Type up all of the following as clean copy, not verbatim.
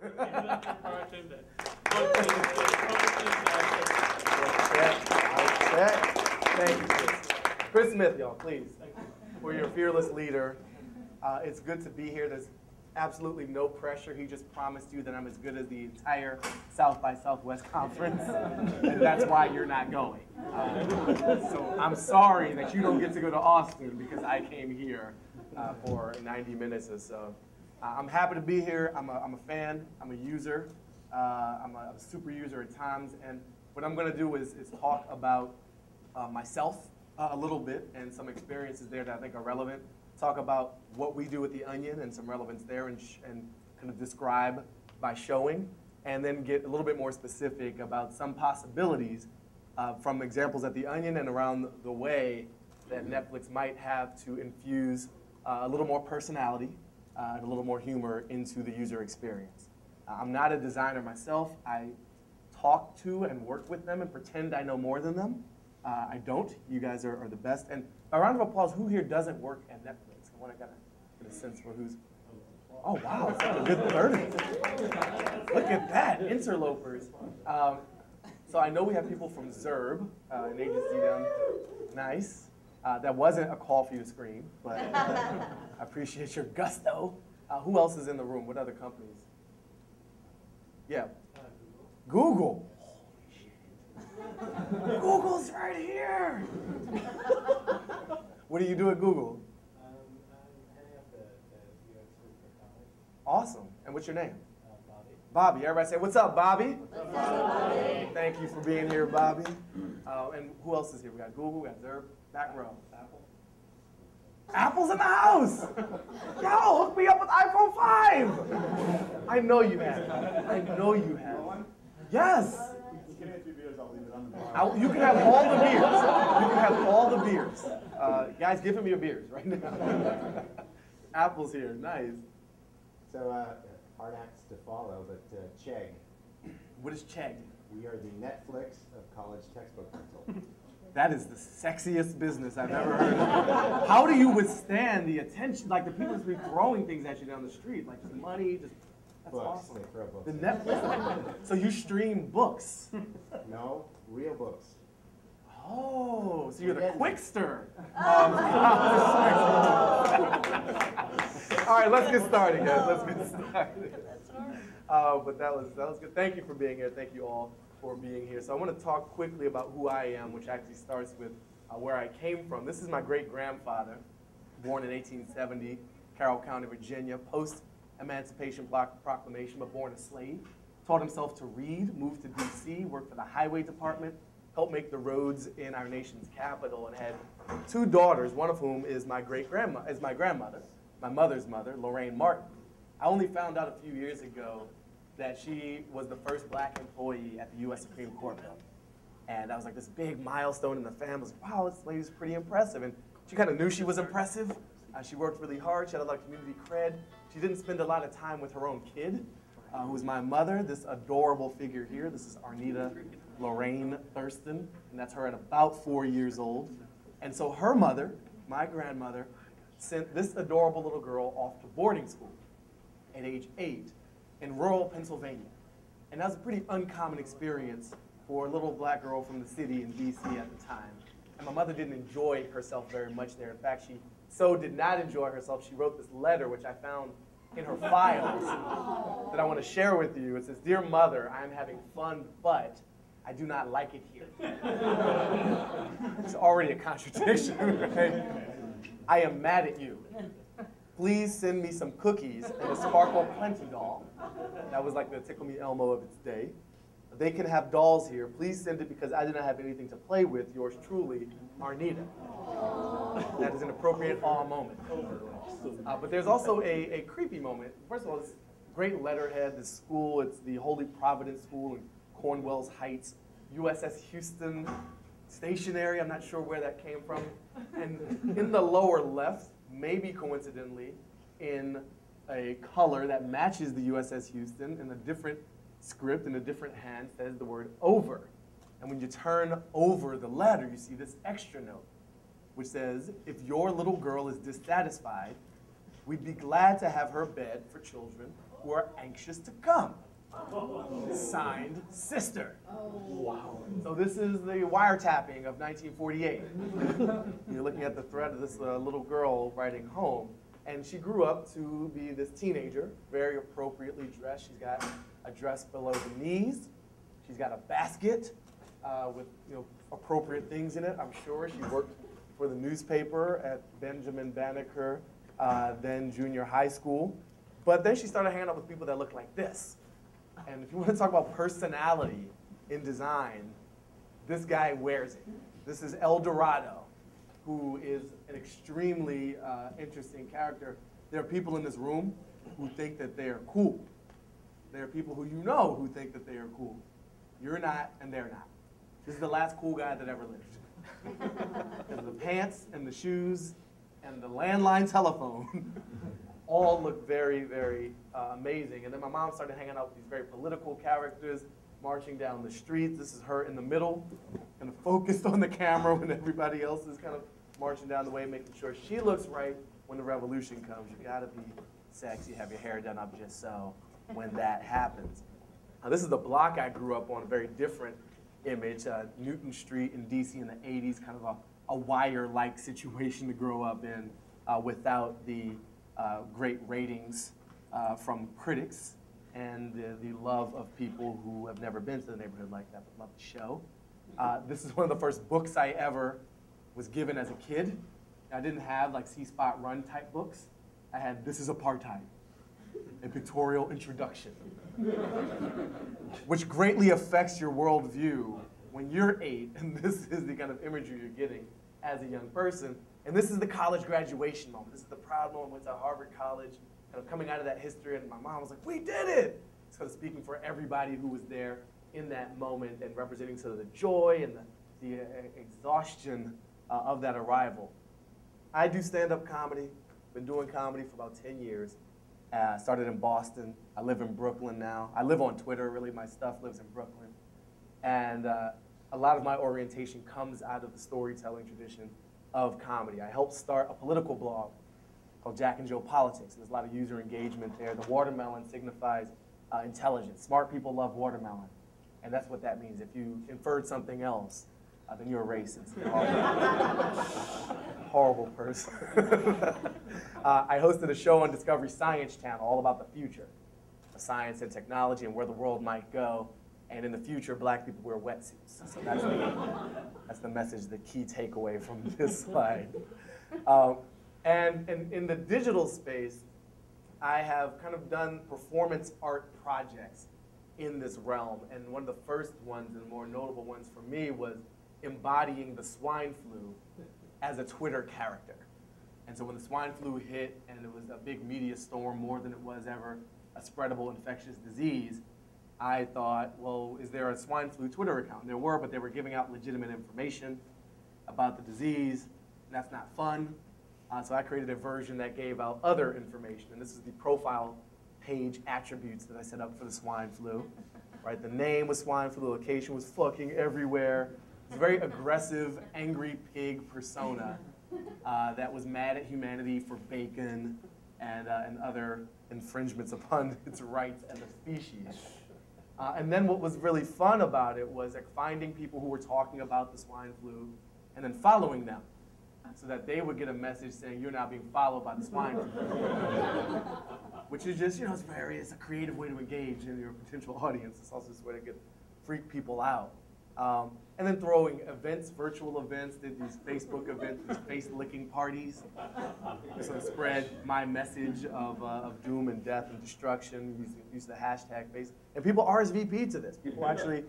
Baratunde. Thank you, Chris. Chris Smith, y'all, please. For your fearless leader. It's good to be here. There's absolutely no pressure. He just promised you that I'm as good as the entire South by Southwest conference, and that's why you're not going. So I'm sorry that you don't get to go to Austin because I came here for 90 minutes or so. I'm happy to be here. I'm a fan. I'm a user. I'm a super user at times, and what I'm going to do is talk about myself a little bit and some experiences there that I think are relevant. Talk about what we do at the Onion and some relevance there, and kind of describe by showing, and then get a little bit more specific about some possibilities from examples at the Onion and around the way that Netflix might have to infuse a little more personality and a little more humor into the user experience. I'm not a designer myself. I talk to and work with them and pretend I know more than them. I don't. You guys are the best. And a round of applause, who here doesn't work at Netflix? I want to kind of get a sense for who's... Oh, wow, it's like a good 30. Look at that, interlopers. So I know we have people from Zerb, an agency down. Nice. That wasn't a call for you to scream, but I appreciate your gusto. Who else is in the room? What other companies? Yeah. Google. Google's right here. What do you do at Google? I'm heading up the UXD for college. Awesome. And what's your name? Bobby. Bobby. Everybody say, what's up, Bobby? What's up, Bobby? Thank you for being here, Bobby. And who else is here? We got Google, we got Zerb, back row. Apple. Apple's in the house. Yo, hook me up with iPhone 5. I know you have. I know you have. Yes. You can have 2 beers, I'll leave it on the bar. You can have all the beers. You can have all the beers. Guys, give him your beers right now. Apple's here. Nice. So, hard acts to follow, but Chegg. What is Chegg? We are the Netflix of college textbook rental. That is the sexiest business I've ever heard of. How do you withstand the attention? Like the people just be throwing things at you down the street, like just money, just that's Books. awesome. They throw books. The Netflix. So you stream books. No, real books. Oh, so you're the Forget me. Quickster. All right, let's get started, guys. Let's get started. But that was good. Thank you for being here. Thank you all for being here. So I want to talk quickly about who I am, which actually starts with where I came from. This is my great-grandfather, born in 1870, Carroll County, Virginia, post-Emancipation Proclamation, but born a slave. Taught himself to read, moved to D.C., worked for the Highway Department, helped make the roads in our nation's capital, and had 2 daughters, one of whom is my grandmother, my mother's mother, Lorraine Martin. I only found out a few years ago that she was the first black employee at the U.S. Supreme Court building. And that was like this big milestone in the family. I was like, wow, this lady's pretty impressive. And she kind of knew she was impressive. She worked really hard. She had a lot of community cred. She didn't spend a lot of time with her own kid, who was my mother, this adorable figure here. This is Arnita Lorraine Thurston, and that's her at about 4 years old. And so her mother, my grandmother, sent this adorable little girl off to boarding school at age 8 in rural Pennsylvania. And that was a pretty uncommon experience for a little black girl from the city in D.C. at the time. And my mother didn't enjoy herself very much there. In fact, she so did not enjoy herself, she wrote this letter, which I found in her files, that I want to share with you. It says, "Dear Mother, I am having fun, but I do not like it here." It's already a contradiction, right? "I am mad at you. Please send me some cookies and a Sparkle Plenty doll." That was like the Tickle Me Elmo of its day. "They can have dolls here. Please send it because I do not have anything to play with. Yours truly, Arnita." That is an appropriate awe moment. But there's also a creepy moment. First of all, this great letterhead, this school, it's the Holy Providence School in Cornwalls Heights, USS Houston stationery. I'm not sure where that came from. And in the lower left, maybe coincidentally, in a color that matches the USS Houston in a different script, in a different hand, says the word over. And when you turn over the letter, you see this extra note, which says, "If your little girl is dissatisfied, we'd be glad to have her bed for children who are anxious to come. Signed, Sister. Wow. So this is the wiretapping of 1948. You're looking at the thread of this little girl writing home. And she grew up to be this teenager, very appropriately dressed. She's got a dress below the knees. She's got a basket with appropriate things in it, I'm sure. She worked for the newspaper at Benjamin Banneker, then junior high school. But then she started hanging out with people that looked like this. And if you want to talk about personality in design, this guy wears it. This is El Dorado, who is an extremely interesting character. There are people in this room who think that they are cool. There are people who you know who think that they are cool. You're not, and they're not. This is the last cool guy that ever lived. And the pants and the shoes and the landline telephone all look very, very amazing. And then my mom started hanging out with these very political characters, marching down the streets. This is her in the middle, kind of focused on the camera when everybody else is kind of marching down the way, making sure she looks right when the revolution comes. You gotta be sexy, have your hair done up just so when that happens. Now, this is the block I grew up on, a very different image, Newton Street in DC in the 80s, kind of a wire-like situation to grow up in without the great ratings from critics and the love of people who have never been to the neighborhood like that but love the show. This is one of the first books I ever was given as a kid. I didn't have like C-Spot Run type books. I had This is Apartheid, a pictorial introduction, which greatly affects your worldview when you're 8, and this is the kind of imagery you're getting as a young person. And this is the college graduation moment. This is the proud moment. Went to Harvard College, kind of coming out of that history, and my mom was like, "We did it!" Sort of speaking for everybody who was there in that moment and representing sort of the joy and the exhaustion of that arrival. I do stand-up comedy. Been doing comedy for about 10 years. Started in Boston. I live in Brooklyn now. I live on Twitter, really. My stuff lives in Brooklyn. And a lot of my orientation comes out of the storytelling tradition of comedy. I helped start a political blog called Jack and Joe Politics. There's a lot of user engagement there. The watermelon signifies intelligence. Smart people love watermelon. And that's what that means. If you inferred something else, then you're a racist. Horrible person. I hosted a show on Discovery Science Channel all about the future of science and technology and where the world might go. And in the future, black people wear wetsuits. So that's the message, the key takeaway from this slide. And in the digital space, I have kind of done performance art projects in this realm. And one of the first ones and more notable ones for me was embodying the swine flu as a Twitter character. And so when the swine flu hit and it was a big media storm, more than it was ever a spreadable infectious disease, I thought, well, is there a swine flu Twitter account? And there were, but they were giving out legitimate information about the disease, and that's not fun. So I created a version that gave out other information, and this is the profile page attributes that I set up for the swine flu. Right, the name was swine flu, the location was fucking everywhere. It's a very aggressive, angry pig persona that was mad at humanity for bacon and other infringements upon its rights as a species. And then what was really fun about it was like finding people who were talking about the swine flu and then following them so that they would get a message saying, "You're now being followed by the swine flu." Which is just, it's a creative way to engage in your potential audience. It's also just a way to freak people out. And then throwing events, virtual events, did these Facebook events, these face-licking parties. To sort of spread my message of doom and death and destruction, use the hashtag face. And people RSVP'd to this. People actually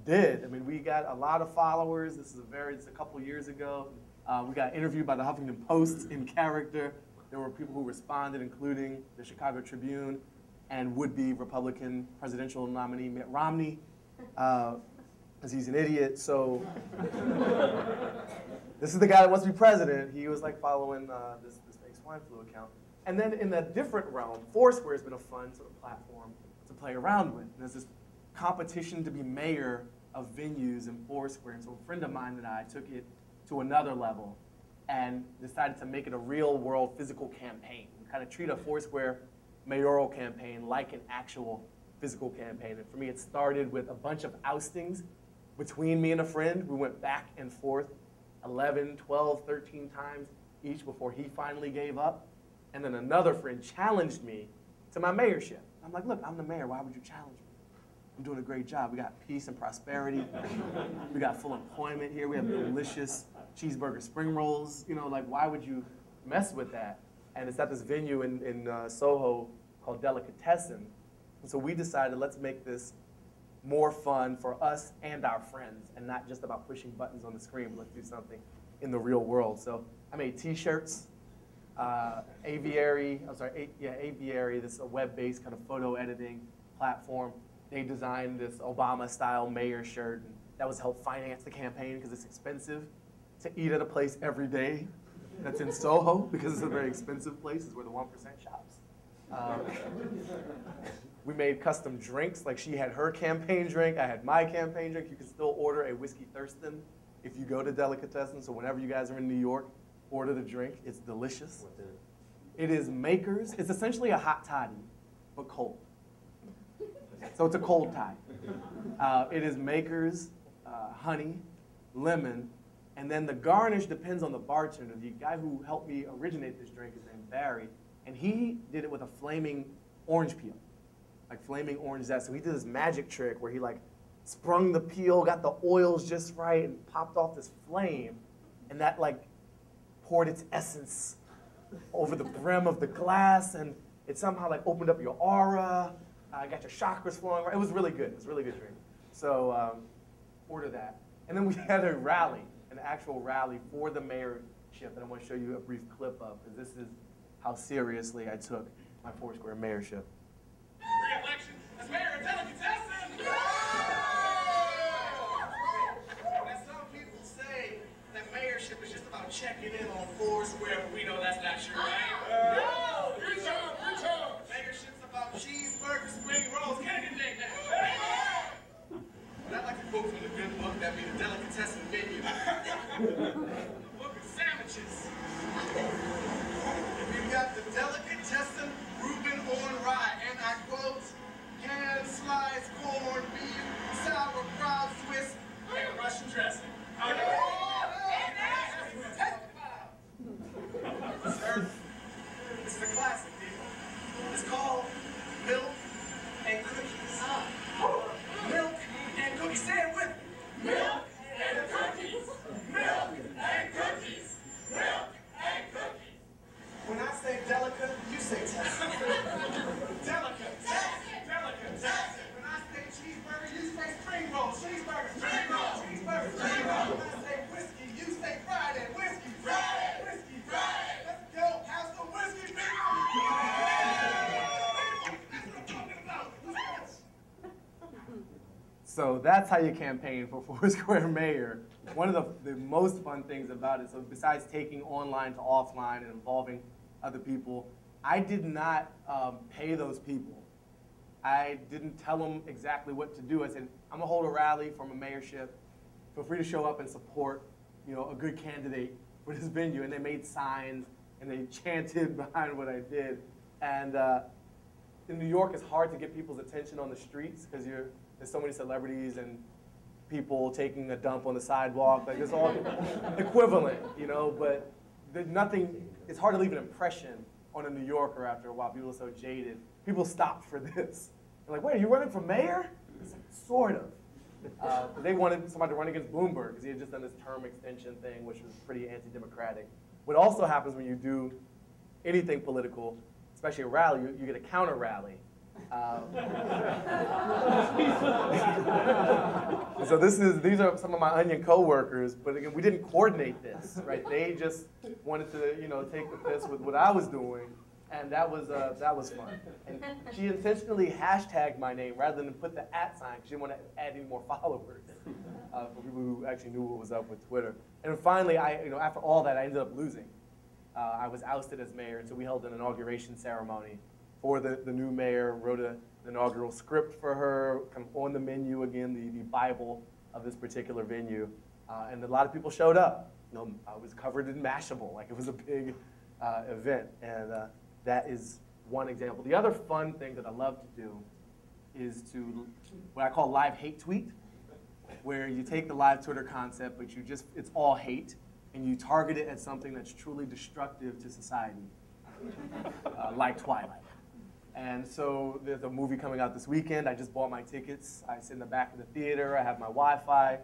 did. I mean, we got a lot of followers. This is a couple years ago. We got interviewed by the Huffington Post in character. There were people who responded, including the Chicago Tribune and would-be Republican presidential nominee Mitt Romney. Because he's an idiot, so this is the guy that wants to be president. He was like following this fake swine flu account. And then in a different realm, Foursquare has been a fun sort of platform to play around with. And there's this competition to be mayor of venues in Foursquare. And so a friend of mine and I took it to another level and decided to make it a real-world physical campaign. We kind of treat a Foursquare mayoral campaign like an actual physical campaign. And for me, it started with a bunch of oustings between me and a friend. We went back and forth 11, 12, 13 times each before he finally gave up. And then another friend challenged me to my mayorship. I'm like, look, I'm the mayor. Why would you challenge me? I'm doing a great job. We got peace and prosperity. We got full employment here. We have delicious cheeseburger spring rolls. You know, like, why would you mess with that? And it's at this venue in Soho called Delicatessen. And so we decided, let's make this more fun for us and our friends, and not just about pushing buttons on the screen, but let's do something in the real world. So I made T-shirts, Aviary, this is a web-based kind of photo editing platform. They designed this Obama-style mayor shirt, and that was help finance the campaign because it's expensive to eat at a place every day that's in Soho, because it's a very expensive place. It's where the 1% shops. We made custom drinks. Like, she had her campaign drink, I had my campaign drink. You can still order a whiskey Thurston if you go to Delicatessen. So whenever you guys are in New York, order the drink. It's delicious. What's in it? It is Maker's. It's essentially a hot toddy, but cold. So it's a cold toddy. It is Maker's, honey, lemon, and then the garnish depends on the bartender. The guy who helped me originate this drink is named Barry, and he did it with a flaming orange peel, like flaming orange zest. So he did this magic trick where he like sprung the peel, got the oils just right, and popped off this flame, and that like poured its essence over the brim of the glass, and it somehow like opened up your aura. Got your chakras flowing. It was really good. It was a really good drink. So order that. And then we had a rally, an actual rally for the mayorship, and I want to show you a brief clip of, because this is how seriously I took my Foursquare mayorship. Re-election as mayor of Delicatessen! Now, some people say that mayorship is just about checking in on Foursquare, but we know that's not true, right? No! Preach on, preach on! Mayorship's about cheeseburgers, spring rolls, can I get a nickname? But I'd like to quote from the good book, that be the Delicatessen menu. The book of sandwiches. If you got the Delicatessen Reuben on rye, and I quote, hand sliced corned beef, sauerkraut, Swiss, and Russian dressing. Sir, this is a classic, people. It's called milk and cookies. Milk and cookies. Say it with me. Milk and cookies. Milk and cookies. Milk and cookies. When I say delica, you say Tessin. Delica, Tessin. Delica, Tessin. When I say cheeseburger, you say spring roll. Cheeseburger, spring roll. Cheeseburger, spring roll. When I say whiskey, you say Friday. Whiskey, Friday. Whiskey, Friday. Let's go. Have some whiskey, people. That's what I'm talking about. So that's how you campaign for Foursquare mayor. One of the most fun things about it, so besides taking online to offline and involving other people, I did not pay those people. I didn't tell them exactly what to do. I said, I'm gonna hold a rally for my mayorship. Feel free to show up and support, a good candidate for this venue. And they made signs and they chanted behind what I did. And in New York, it's hard to get people's attention on the streets because there's so many celebrities and people taking a dump on the sidewalk. Like, it's all equivalent, but there's nothing, it's hard to leave an impression on a New Yorker after a while. People are so jaded. People stopped for this. They're like, wait, are you running for mayor? It's like, sort of. They wanted somebody to run against Bloomberg because he had just done this term extension thing, which was pretty anti-democratic. What also happens when you do anything political, especially a rally, you get a counter rally. So these are some of my Onion co-workers, but again, we didn't coordinate this, right? They just wanted to, take the piss with what I was doing, and that was fun. And she intentionally hashtagged my name rather than put the @ sign because she didn't want to add any more followers for people who actually knew what was up with Twitter. And finally, after all that, I ended up losing. I was ousted as mayor, and so we held an inauguration ceremony for the new mayor, wrote an inaugural script for her, kind of on the menu again, the Bible of this particular venue. And a lot of people showed up. I was covered in Mashable, like it was a big event. And that is one example. The other fun thing that I love to do is to what I call live hate tweet, where you take the live Twitter concept, but it's all hate, and you target it at something that's truly destructive to society, like Twilight. And so there's a movie coming out this weekend. I just bought my tickets. I sit in the back of the theater. I have my Wi-Fi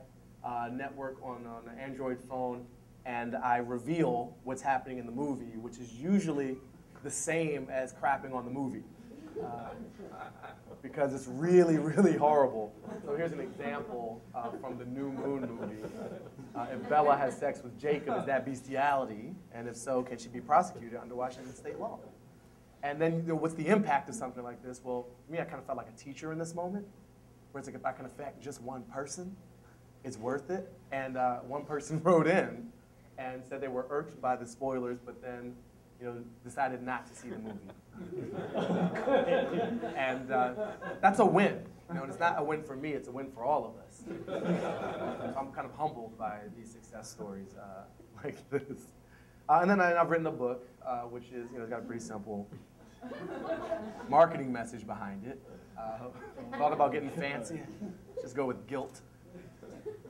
network on an Android phone, and I reveal what's happening in the movie, which is usually the same as crapping on the movie, because it's really, really horrible. So here's an example from the New Moon movie. If Bella has sex with Jacob, is that bestiality? And if so, can she be prosecuted under Washington state law? And then, what's the impact of something like this? Well, for me, I kind of felt like a teacher in this moment, where it's like, if I can affect just one person, it's worth it. And one person wrote in and said they were irked by the spoilers, but then, decided not to see the movie. And that's a win. And it's not a win for me, it's a win for all of us. So I'm kind of humbled by these success stories like this. And then I've written a book, which is, it's got a pretty simple marketing message behind it. Thought about getting fancy, just go with guilt,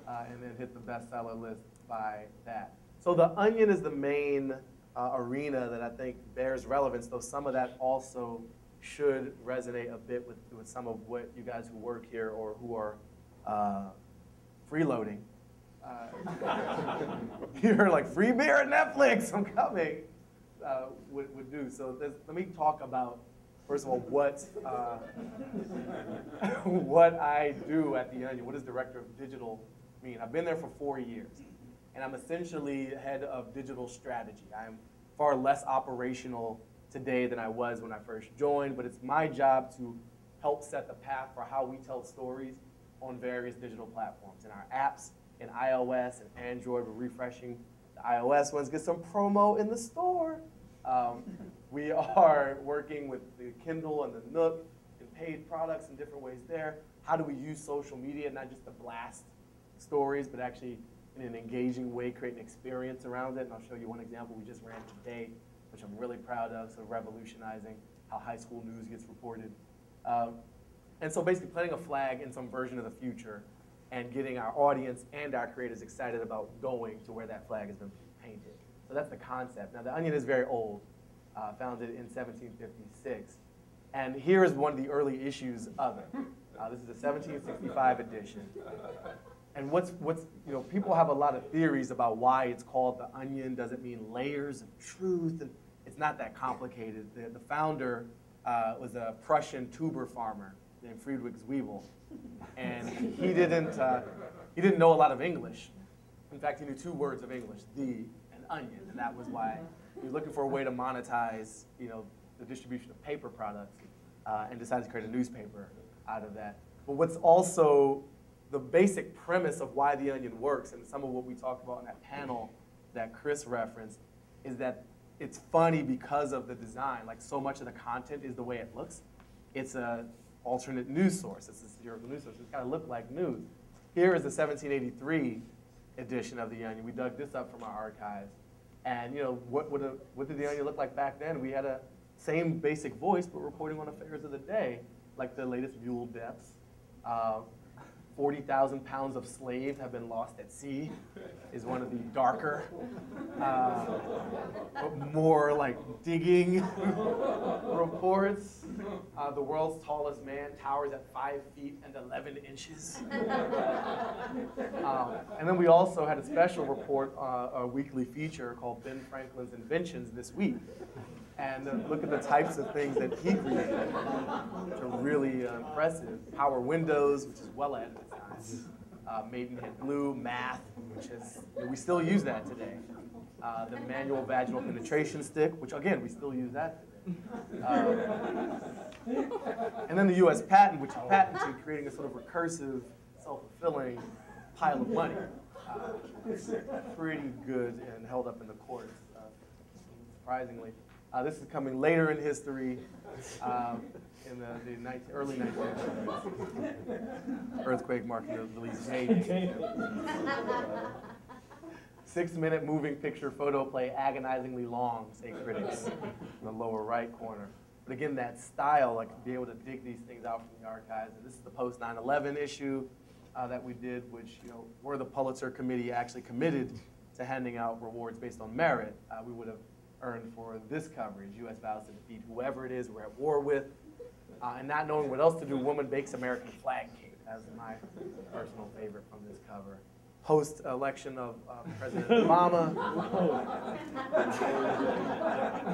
and then hit the bestseller list by that. So The Onion is the main arena that I think bears relevance, though some of that also should resonate a bit with some of what you guys who work here or who are freeloading. You're like, free beer at Netflix, I'm coming, would do. So let me talk about, first of all, what I do at The Onion. What does Director of Digital mean? I've been there for 4 years, and I'm essentially head of digital strategy. I'm far less operational today than I was when I first joined, but it's my job to help set the path for how we tell stories on various digital platforms. In our apps, in iOS and Android, we're refreshing the iOS ones, get some promo in the store. We are working with the Kindle and the Nook and paid products in different ways there. How do we use social media, not just to blast stories, but actually in an engaging way, create an experience around it? And I'll show you one example we just ran today, which I'm really proud of, so revolutionizing how high school news gets reported. And so basically planting a flag in some version of the future and getting our audience and our creators excited about going to where that flag has been painted. So that's the concept. Now, The Onion is very old, founded in 1756. And here is one of the early issues of it. This is a 1765 edition. And people have a lot of theories about why it's called The Onion. Does it mean layers of truth? And it's not that complicated. The founder was a Prussian tuber farmer named Friedrich Zwiebel. And he didn't know a lot of English. In fact, he knew 2 words of English, the and onion, and that was why he was looking for a way to monetize, the distribution of paper products, and decided to create a newspaper out of that. But what's also the basic premise of why The Onion works, and some of what we talked about in that panel that Chris referenced, is that it's funny because of the design. Like, so much of the content is the way it looks. It's a alternate news source. It's a satirical news source. It's got to look like news. Here is the 1783 edition of The Onion. We dug this up from our archives. And what did The Onion look like back then? We had a same basic voice, but reporting on affairs of the day, like the latest mule deaths. 40,000 pounds of slave have been lost at sea is one of the darker, but more like digging reports. The world's tallest man towers at 5 feet and 11 inches. And then we also had a special report, a weekly feature called Ben Franklin's Inventions this week. And look at the types of things that he created, which are really impressive. Power windows, which is well ahead of its time. Maidenhead glue, math, which is, we still use that today. The manual vaginal penetration stick, which again, we still use that today. And then the US patent, which is patented, creating a sort of recursive, self-fulfilling pile of money. Pretty good and held up in the courts, surprisingly. This is coming later in history, in the early 1900s. Earthquake marking the release date. 6-minute moving picture photo play, agonizingly long, say critics, in the lower right corner. But again, that style, like to be able to dig these things out from the archives. And this is the post 9/11 issue that we did, which were the Pulitzer Committee actually committed to handing out rewards based on merit, we would have earned for this coverage. U.S. vows to defeat whoever it is we're at war with, and not knowing what else to do. Woman bakes American flag cake. That's my personal favorite from this cover. Post-election of President Obama.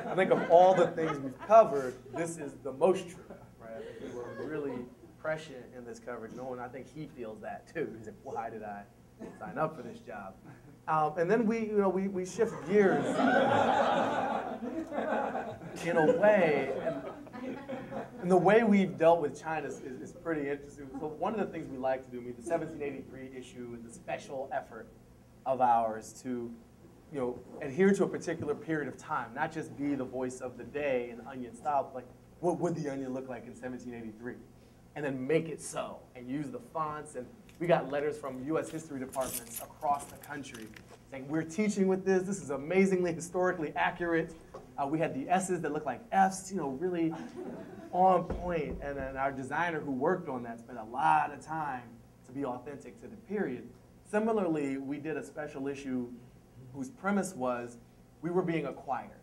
I think of all the things we've covered, this is the most true, right? I think we were really prescient in this coverage. I think he feels that too. He's like, why did I sign up for this job? And then we shift gears in a way, and the way we've dealt with China is pretty interesting. So one of the things we like to do, the 1783 issue is a special effort of ours to adhere to a particular period of time, not just be the voice of the day in Onion style, but like, what would the Onion look like in 1783? And then make it so, and use the fonts. And we got letters from U.S. history departments across the country saying, we're teaching with this. This is amazingly historically accurate. We had the S's that look like F's, really on point. And then our designer who worked on that spent a lot of time to be authentic to the period. Similarly, we did a special issue whose premise was we were being acquired.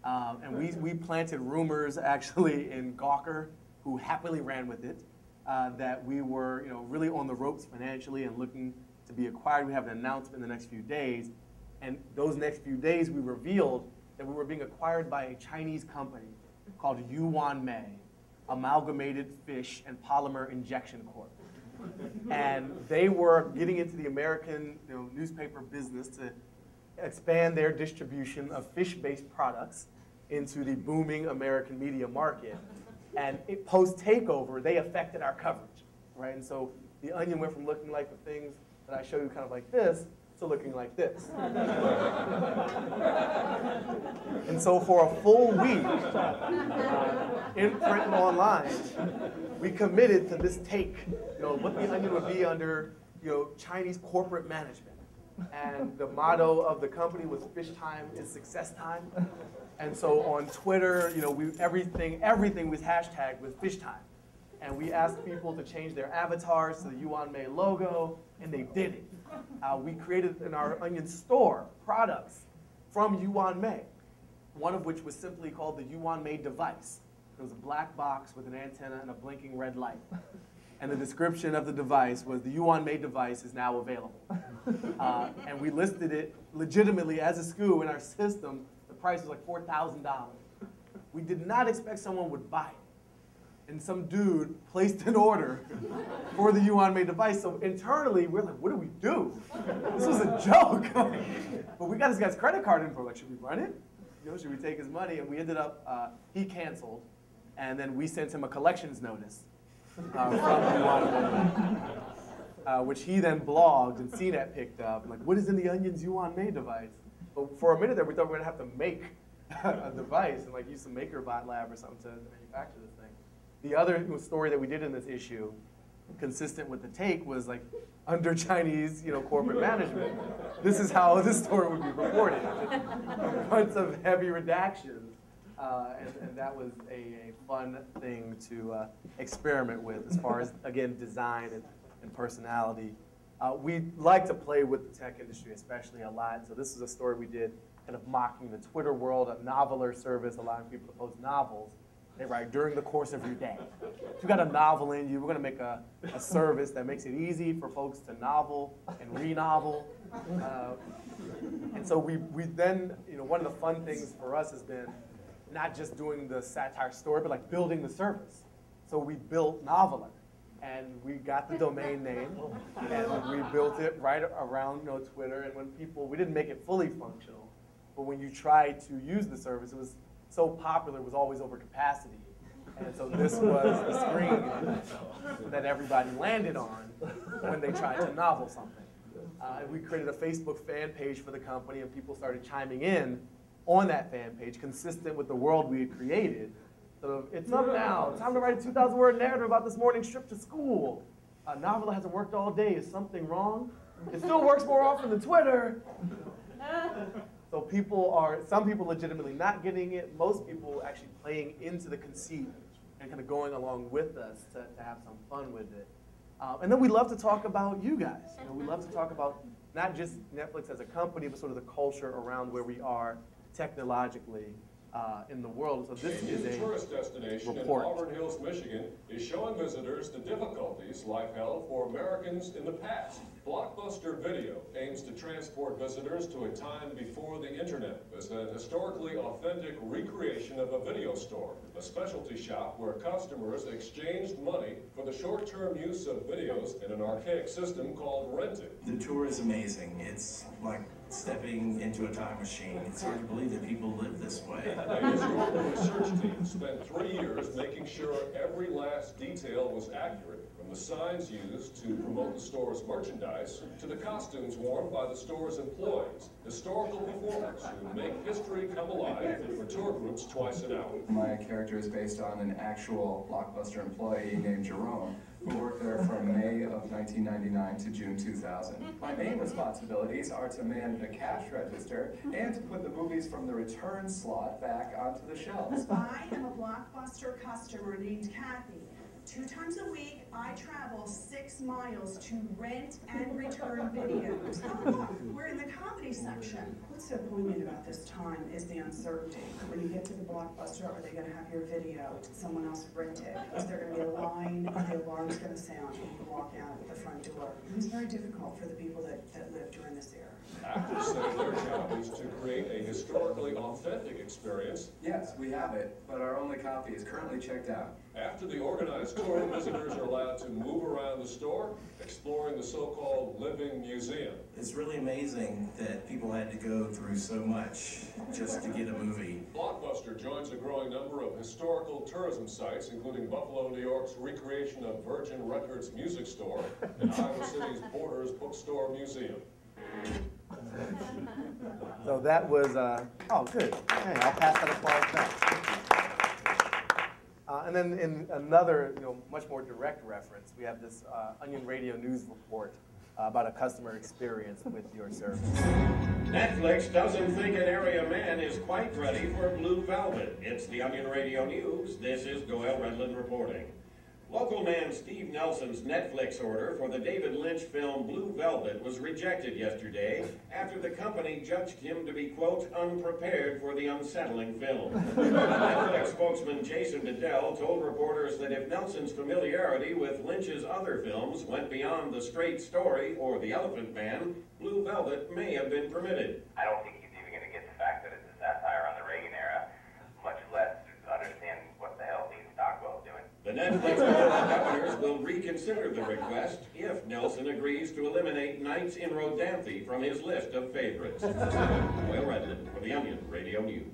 And we planted rumors actually in Gawker, who happily ran with it, that we were really on the ropes financially and looking to be acquired. We have an announcement in the next few days. And those next few days, we revealed that we were being acquired by a Chinese company called Yuan Mei, Amalgamated Fish and Polymer Injection Corp. And they were getting into the American newspaper business to expand their distribution of fish-based products into the booming American media market. And post-takeover, they affected our coverage, right? And so the Onion went from looking like the things that I show you kind of like this to looking like this. And so for a full week, in print and online, we committed to this take, what the Onion would be under, Chinese corporate management. And the motto of the company was "Fish time is success time." And so on Twitter, everything was hashtagged with fish time. And we asked people to change their avatars to the Yuan Mei logo, and they did it. We created in our Onion store products from Yuan Mei, one of which was simply called the Yuan Mei device. It was a black box with an antenna and a blinking red light. And the description of the device was, the Yuan Mei device is now available. And we listed it legitimately as a SKU in our system. The price was like $4,000. We did not expect someone would buy it. And some dude placed an order for the Yuan Mei device. So internally, we're like, what do we do? This was a joke. But we got this guy's credit card info. Like, should we run it? Should we take his money? And we ended up, he canceled. And then we sent him a collections notice from Yuan Mei, which he then blogged and CNET picked up. Like, what is in the Onion's Yuan Mei device? But for a minute there, we thought we were going to have to make a device and use some MakerBot lab or something to manufacture this thing. The other story that we did in this issue, consistent with the take, was under Chinese corporate management. This is how this story would be reported. A bunch of heavy redactions. And that was a fun thing to experiment with as far as, again, design and personality. We like to play with the tech industry especially a lot. So this is a story we did kind of mocking the Twitter world, a noveler service, allowing people to post novels. They write during the course of your day. If you got a novel in you, we're going to make a service that makes it easy for folks to novel and re-novel. And so we then, one of the fun things for us has been not just doing the satire story, but building the service. So we built Noveler, and we got the domain name, and we built it right around Twitter. And when we didn't make it fully functional, but when you tried to use the service, it was so popular, it was always over capacity. And so this was the screen that everybody landed on when they tried to novel something. And we created a Facebook fan page for the company, and people started chiming in on that fan page, consistent with the world we had created. So it's up now. Time to write a 2,000-word narrative about this morning's trip to school. A novel that hasn't worked all day. Is something wrong? It still works more often than Twitter. So some people legitimately not getting it, most people actually playing into the conceit and kind of going along with us to have some fun with it. And then we love to talk about you guys. You know, we love to talk about not just Netflix as a company, but sort of the culture around where we are technologically in the world. So this is a tourist destination report. in Auburn Hills, Michigan, is showing visitors the difficulties life held for Americans in the past. Blockbuster Video aims to transport visitors to a time before the internet. It's an historically authentic recreation of a video store, a specialty shop where customers exchanged money for the short-term use of videos in an archaic system called rented. The tour is amazing. It's like stepping into a time machine. It's hard to believe that people live this way. A historical research team spent 3 years making sure every last detail was accurate, from the signs used to promote the store's merchandise to the costumes worn by the store's employees, historical performers who make history come alive for tour groups twice an hour. My character is based on an actual Blockbuster employee named Jerome, who worked there from May of 1999 to June 2000. My main responsibilities are to man the cash register and to put the movies from the return slot back onto the shelves. I am a Blockbuster customer named Kathy. 2 times a week, I travel 6 miles to rent and return videos. Oh, look, we're in the comedy section. What's so poignant about this time is the uncertainty. When you get to the Blockbuster, are they going to have your video? Did someone else rent it? Is there going to be a line? Are the alarms going to sound when you walk out the front door? It was very difficult for the people that lived during this era. Actors say their job is to create a historically authentic experience. Yes, we have it, but our only copy is currently checked out. After the organized tour, visitors are allowed to move around the store, exploring the so-called living museum. It's really amazing that people had to go through so much just to get a movie. Blockbuster joins a growing number of historical tourism sites, including Buffalo, New York's recreation of Virgin Records music store and Iowa City's Borders Bookstore Museum. So that was, oh, good. Hey, I'll pass that applause back. And then in another, much more direct reference, we have this Onion Radio News report about a customer experience with your service. Netflix doesn't think an area man is quite ready for Blue Velvet. It's the Onion Radio News. This is Doyle Redland reporting. Local man Steve Nelson's Netflix order for the David Lynch film Blue Velvet was rejected yesterday after the company judged him to be, quote, unprepared for the unsettling film. Netflix spokesman Jason Bedell told reporters that if Nelson's familiarity with Lynch's other films went beyond The Straight Story or The Elephant Man, Blue Velvet may have been permitted. I don't think he's even going to get the fact that it's a satire on the Reagan era, much less understand what the hell Dean Stockwell's doing. The Netflix board of governors will reconsider the request if Nelson agrees to eliminate Knights in Rodanthe from his list of favorites. Doyle Redland for the Onion Radio News.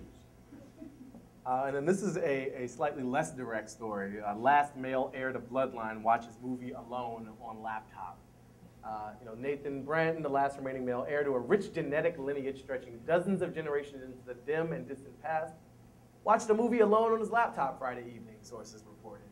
And then this is a slightly less direct story. Last male heir to Bloodline watches movie alone on laptop. Nathan Branton, the last remaining male heir to a rich genetic lineage stretching dozens of generations into the dim and distant past, watched a movie alone on his laptop Friday evening, sources reported.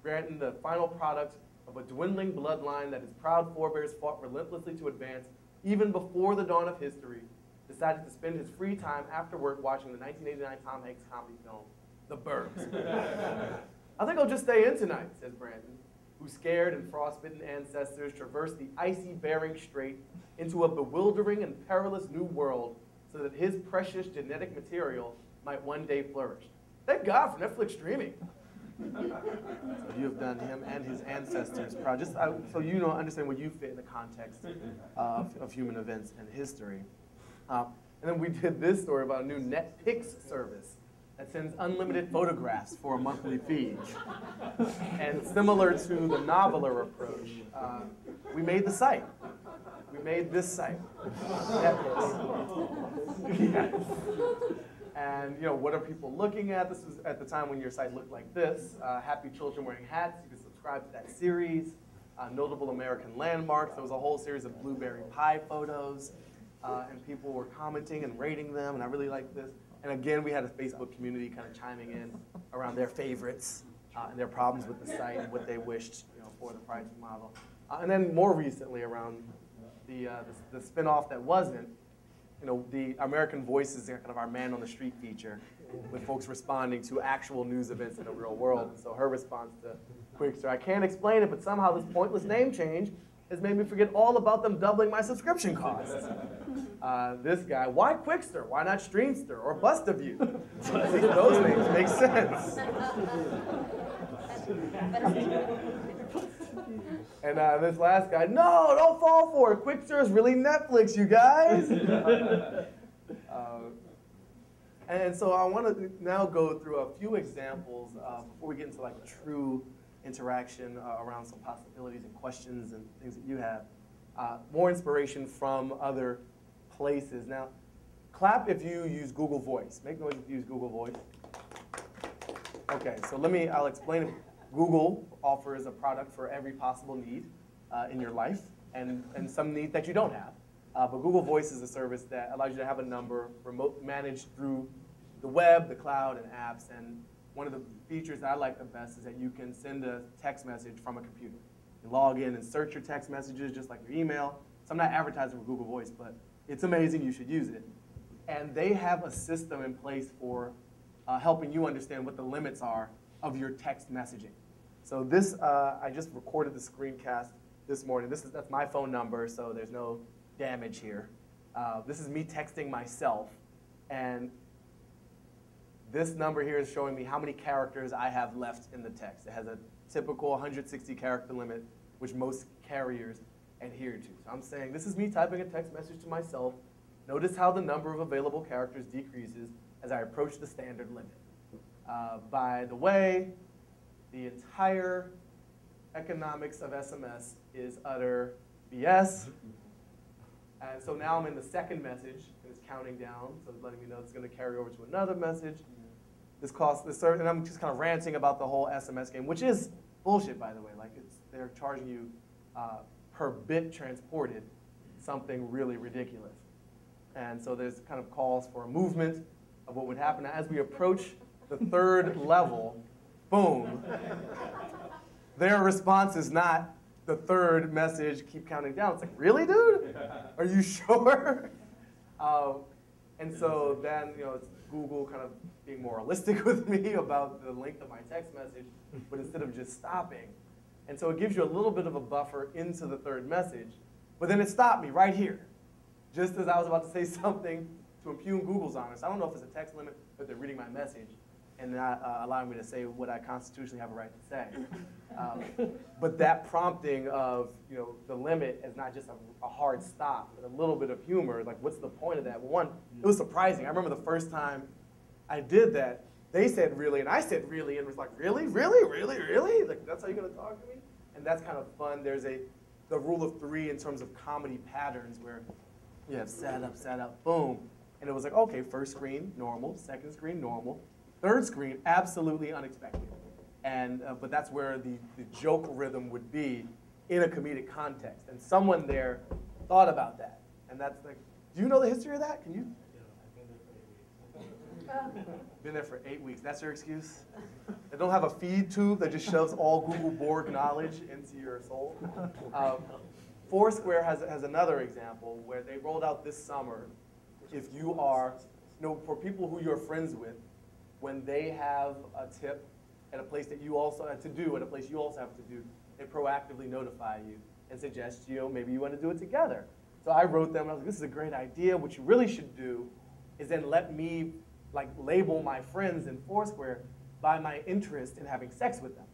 Branton, the final product of a dwindling bloodline that his proud forebears fought relentlessly to advance even before the dawn of history, decided to spend his free time after work watching the 1989 Tom Hanks comedy film, The Burbs. I think I'll just stay in tonight, says Branton, whose scared and frostbitten ancestors traversed the icy Bering Strait into a bewildering and perilous new world so that his precious genetic material might one day flourish. Thank God for Netflix streaming. So you have done him and his ancestors proud, just so you understand where you fit in the context of human events and history. And then we did this story about a new NetPix service that sends unlimited photographs for a monthly fee. And similar to the noveler approach, we made the site. We made this site, NetPix. Yes. And what are people looking at? This was at the time when your site looked like this. Happy children wearing hats. You can subscribe to that series. Notable American landmarks. There was a whole series of blueberry pie photos. And people were commenting and rating them. And I really like this. And again, we had a Facebook community kind of chiming in around their favorites and their problems with the site and what they wished for the pricing model. And then more recently around the spinoff that wasn't. the American Voice is kind of our man on the street feature, with folks responding to actual news events in the real world. And so her response to Quickster, I can't explain it, but somehow this pointless name change has made me forget all about them doubling my subscription costs. This guy, why Quickster? Why not Streamster or Bust-A-View? At least those names make sense. And this last guy, no, don't fall for it. Quickster is really Netflix, you guys. And so I want to now go through a few examples before we get into like true interaction around some possibilities and questions and things that you have. More inspiration from other places. Now, clap if you use Google Voice. Make noise if you use Google Voice. Okay, so I'll explain it. Google offers a product for every possible need in your life and some needs that you don't have. But Google Voice is a service that allows you to have a number remote managed through the web, the cloud, and apps. And one of the features that I like the best is that you can send a text message from a computer. You log in and search your text messages just like your email. So I'm not advertising for Google Voice, but it's amazing. You should use it. And they have a system in place for helping you understand what the limits are of your text messaging. So this, I just recorded the screencast this morning. That's my phone number, so there's no damage here. This is me texting myself, and this number here is showing me how many characters I have left in the text. It has a typical 160 character limit, which most carriers adhere to. So I'm saying this is me typing a text message to myself. Notice how the number of available characters decreases as I approach the standard limit. By the way, the entire economics of SMS is utter BS. And so now I'm in the second message, and it's counting down, so it's letting me know it's going to carry over to another message. And I'm just kind of ranting about the whole SMS game, which is bullshit, by the way. Like, they're charging you per bit transported, something really ridiculous. And so there's kind of calls for a movement of what would happen. As we approach the third level, boom, their response is not the third message, keep counting down. It's like, really, dude? Are you sure? And so then, it's Google kind of being moralistic with me about the length of my text message, but instead of just stopping. And so it gives you a little bit of a buffer into the third message, but then it stopped me right here, just as I was about to say something to impugn Google's honest. I don't know if it's a text limit, but they're reading my message and not allowing me to say what I constitutionally have a right to say. But that prompting of the limit is not just a hard stop, but a little bit of humor. Like, what's the point of that? Well, one, it was surprising. I remember the first time I did that, they said really, and I said really, and it was like, really, really, really, really? Like, that's how you're gonna talk to me? And that's kind of fun. There's the rule of three in terms of comedy patterns where you have set up, boom. And it was like, okay, first screen, normal, second screen, normal. Third screen, absolutely unexpected. And, but that's where the joke rhythm would be in a comedic context. And someone there thought about that. And that's like, do you know the history of that? Can you? Been there for 8 weeks. That's your excuse? They don't have a feed tube that just shoves all Google Borg knowledge into your soul. Foursquare has another example where they rolled out this summer. If you are, for people who you're friends with, when they have a tip at a place that you also have to do, at a place you also have to do, they proactively notify you and suggest, maybe you want to do it together. So I wrote them, and I was like, this is a great idea. What you really should do is then let me label my friends in Foursquare by my interest in having sex with them.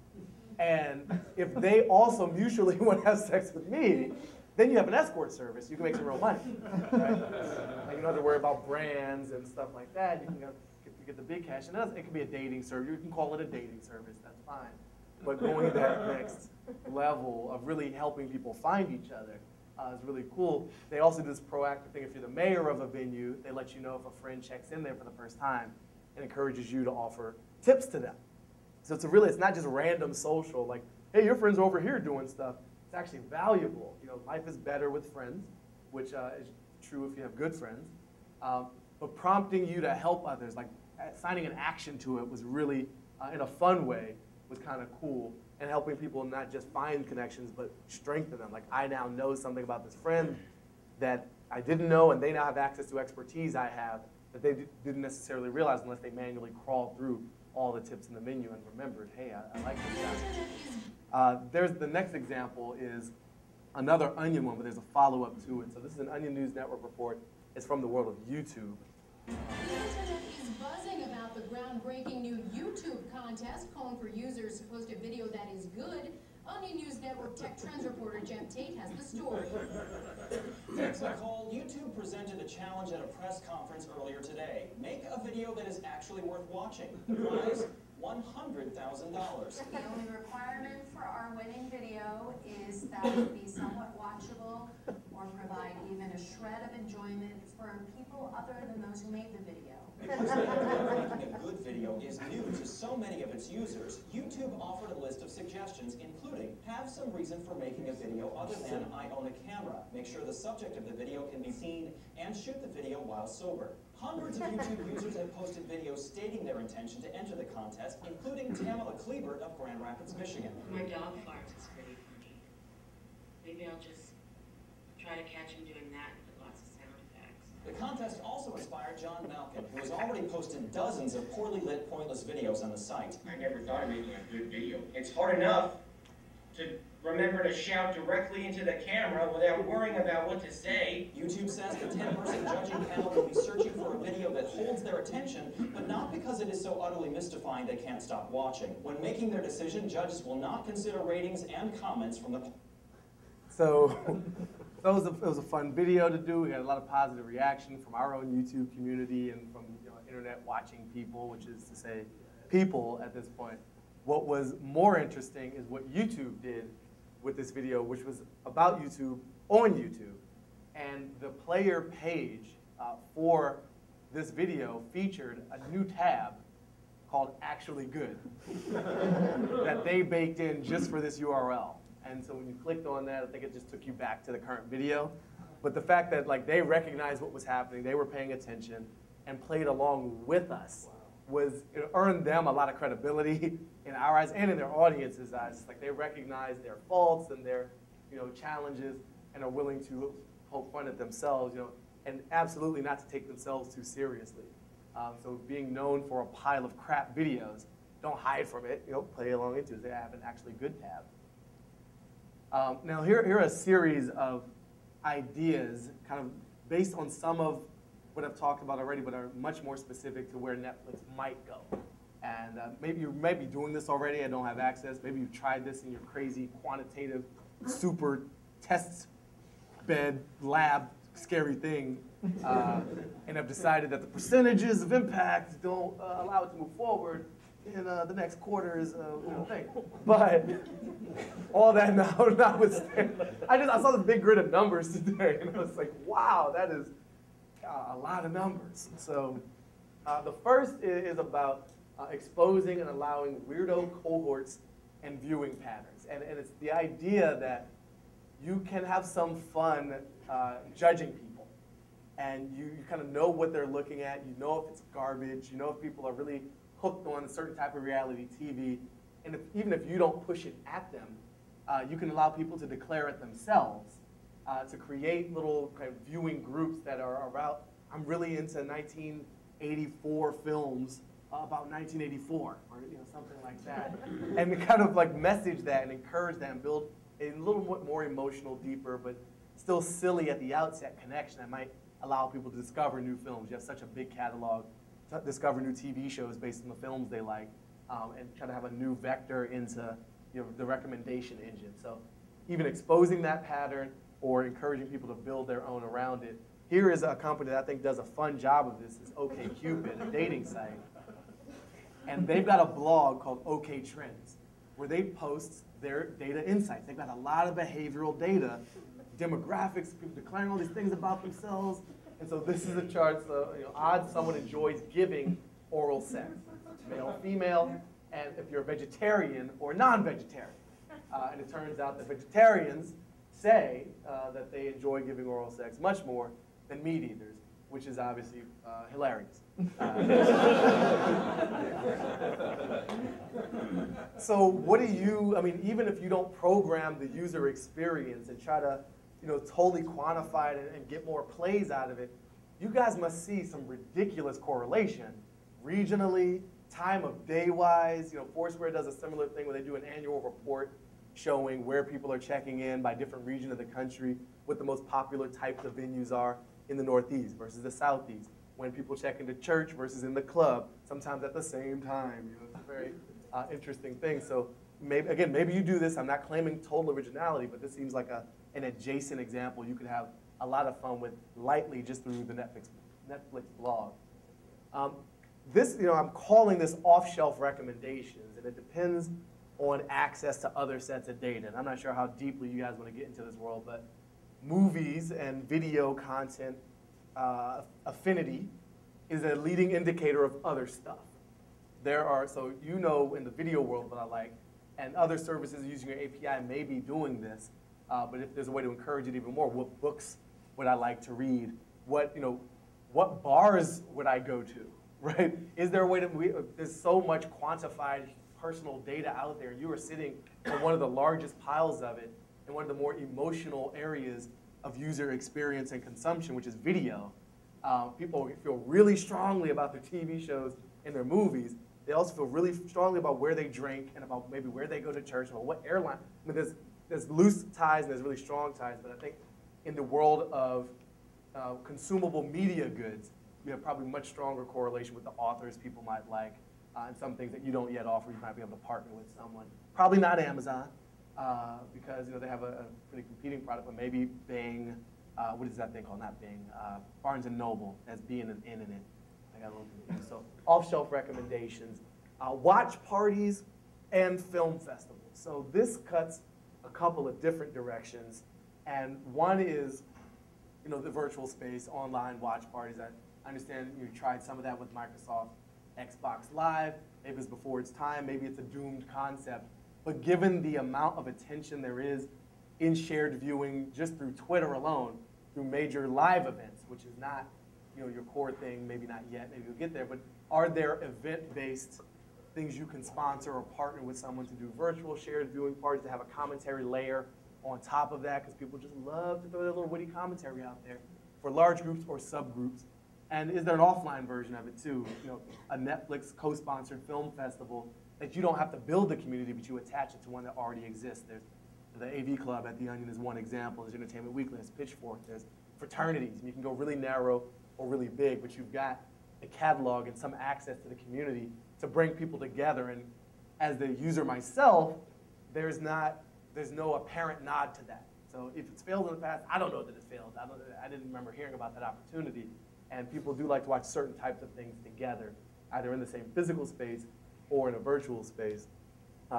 And if they also mutually want to have sex with me, then you have an escort service. You can make some real money. Right? You don't have to worry about brands and stuff like that. You can get the big cash. And it can be a dating service. You can call it a dating service. That's fine. But going that next level of really helping people find each other is really cool. They also do this proactive thing. If you're the mayor of a venue, they let you know if a friend checks in there for the first time and encourages you to offer tips to them. So it's not just random social, like, hey, your friend's over here doing stuff. It's actually valuable. Life is better with friends, which is true if you have good friends. But prompting you to help others, like assigning an action to it was really, in a fun way, was kind of cool. And helping people not just find connections, but strengthen them. Like, I now know something about this friend that I didn't know, and they now have access to expertise I have that they didn't necessarily realize unless they manually crawled through all the tips in the menu and remembered, hey, I like this guy. There's the next example is another Onion one, but there's a follow-up to it. So this is an Onion News Network report. It's from the world of YouTube. The internet is buzzing about the groundbreaking new YouTube contest calling for users to post a video that is good. Onion News Network Tech Trends reporter Jeff Tate has the story. Thanks, Nicole. YouTube presented a challenge at a press conference earlier today. Make a video that is actually worth watching. The prize, $100,000. The only requirement for our winning video is that it be somewhat watchable or provide even a shred of enjoyment for people other than those who made the video. Because the idea of making a good video is new to so many of its users, YouTube offered a list of suggestions, including have some reason for making a video other than I own a camera, make sure the subject of the video can be seen, and shoot the video while sober. Hundreds of YouTube users have posted videos stating their intention to enter the contest, including Tamala Klebert of Grand Rapids, Michigan. My dog farts is pretty funny. Maybe I'll just try to catch him doing that and put lots of sound effects. The contest also inspired John Malkin, who has already posted dozens of poorly lit, pointless videos on the site. I never thought of making a good video. It's hard enough to remember to shout directly into the camera without worrying about what to say. YouTube says the 10-person judging panel will be searching for a video that holds their attention, but not because it is so utterly mystifying they can't stop watching. When making their decision, judges will not consider ratings and comments from the... So it was a fun video to do. We had a lot of positive reaction from our own YouTube community and from internet watching people, which is to say people at this point. What was more interesting is what YouTube did with this video, which was about YouTube on YouTube. And the player page for this video featured a new tab called Actually Good that they baked in just for this URL. And so when you clicked on that, I think it just took you back to the current video. But the fact that they recognized what was happening, they were paying attention, and played along with us it earned them a lot of credibility in our eyes and in their audience's eyes. Like they recognize their faults and their challenges and are willing to poke fun at themselves, and absolutely not to take themselves too seriously. So being known for a pile of crap videos, don't hide from it. Play along into it. They have an actually good tab. Now here are a series of ideas kind of based on some of what I've talked about already, but are much more specific to where Netflix might go. And maybe you might be doing this already. I don't have access. Maybe you've tried this in your crazy quantitative, super test bed lab scary thing, and have decided that the percentages of impact don't allow it to move forward in the next quarter's thing. But all that notwithstanding, I saw this big grid of numbers today, and I was like, wow, that is a lot of numbers. So the first is about exposing and allowing weirdo cohorts and viewing patterns. And it's the idea that you can have some fun judging people. And you kind of know what they're looking at. You know if it's garbage. You know if people are really hooked on a certain type of reality TV. And even if you don't push it at them, you can allow people to declare it themselves. To create little kind of viewing groups that are about, I'm really into 1984 films about 1984, or something like that. And to kind of message that and encourage that and build a little bit more emotional, deeper, but still silly at the outset connection that might allow people to discover new films. You have such a big catalog, to discover new TV shows based on the films they like, and try to have a new vector into the recommendation engine. So even exposing that pattern, or encouraging people to build their own around it. Here is a company that I think does a fun job of this. It's OkCupid, a dating site. And they've got a blog called OK Trends, where they post their data insights. They've got a lot of behavioral data, demographics, people declaring all these things about themselves. And so this is a chart, so odds someone enjoys giving oral sex, male, female, and if you're a vegetarian or non-vegetarian. And it turns out that vegetarians say that they enjoy giving oral sex much more than meat eaters, which is obviously hilarious. So what do you, even if you don't program the user experience and try to totally quantify it and get more plays out of it, you guys must see some ridiculous correlation regionally, time of day wise. Foursquare does a similar thing where they do an annual report showing where people are checking in by different region of the country, what the most popular types of venues are in the Northeast versus the Southeast, when people check into church versus in the club, sometimes at the same time. It's a very interesting thing. So maybe you do this. I'm not claiming total originality, but this seems like an adjacent example you could have a lot of fun with lightly just through the Netflix blog. I'm calling this off-shelf recommendations, and it depends on access to other sets of data. And I'm not sure how deeply you guys want to get into this world, but movies and video content affinity is a leading indicator of other stuff. So in the video world what I like, and other services using your API may be doing this, but if there's a way to encourage it even more, what books would I like to read? What bars would I go to, right? Is there a way there's so much quantified personal data out there, and you are sitting on one of the largest piles of it in one of the more emotional areas of user experience and consumption, which is video. People feel really strongly about their TV shows and their movies. They also feel really strongly about where they drink and about maybe where they go to church, about what airline. I mean, there's loose ties and there's really strong ties, but I think in the world of consumable media goods, you have probably much stronger correlation with the authors people might like, and some things that you don't yet offer. You might be able to partner with someone. Probably not Amazon, because they have a pretty competing product, but maybe Bing. What is that thing called? Not Bing. Barnes & Noble has being an N in it. I got a little confused. So off-shelf recommendations, watch parties, and film festivals. So this cuts a couple of different directions, and one is the virtual space, online watch parties. I understand you tried some of that with Microsoft Xbox Live. Maybe it's before its time. Maybe it's a doomed concept. But given the amount of attention there is in shared viewing just through Twitter alone, through major live events, which is not your core thing, maybe not yet, maybe you'll get there, but are there event-based things you can sponsor or partner with someone to do virtual shared viewing parties to have a commentary layer on top of that, because people just love to throw their little witty commentary out there for large groups or subgroups. And is there an offline version of it too? A Netflix co-sponsored film festival that you don't have to build the community, but you attach it to one that already exists. There's the AV Club at The Onion is one example. There's Entertainment Weekly, there's Pitchfork, there's fraternities. And you can go really narrow or really big, but you've got a catalog and some access to the community to bring people together. And as the user myself, there's no apparent nod to that. So if it's failed in the past, I don't know that it's failed. I didn't remember hearing about that opportunity. And people do like to watch certain types of things together, either in the same physical space or in a virtual space.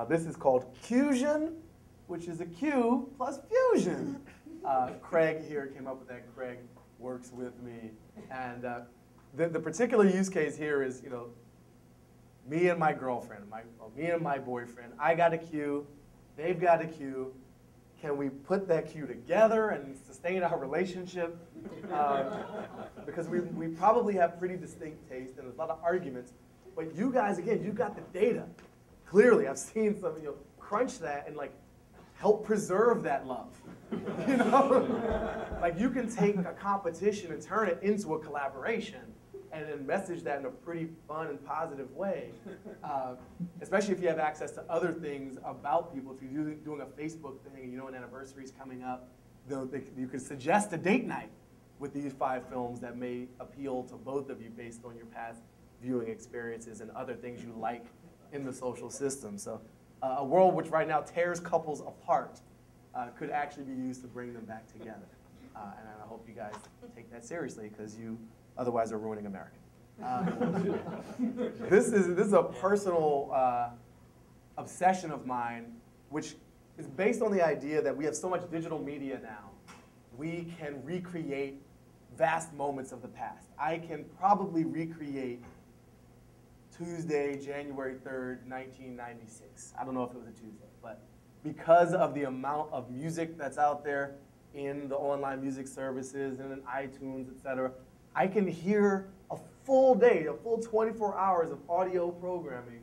This is called Fusion, which is a Q plus fusion. Craig here came up with that. Craig works with me. And the particular use case here is, me and my girlfriend, me and my boyfriend. I got a Q, they've got a Q. Can we put that Q together and sustain our relationship? Because we probably have pretty distinct taste and there's a lot of arguments. But you guys, again, you got the data. Clearly, I've seen some, crunch that and help preserve that love. You can take a competition and turn it into a collaboration and then message that in a pretty fun and positive way. Especially if you have access to other things about people. If you're doing a Facebook thing and an anniversary is coming up, you could suggest a date night with these 5 films that may appeal to both of you based on your past viewing experiences and other things you like in the social system. So a world which right now tears couples apart could actually be used to bring them back together. And I hope you guys take that seriously, because you otherwise are ruining America. This is a personal obsession of mine, which is based on the idea that we have so much digital media now. We can recreate vast moments of the past. I can probably recreate Tuesday, January 3rd, 1996. I don't know if it was a Tuesday, but because of the amount of music that's out there in the online music services and in iTunes, et cetera, I can hear a full day, a full 24 hours of audio programming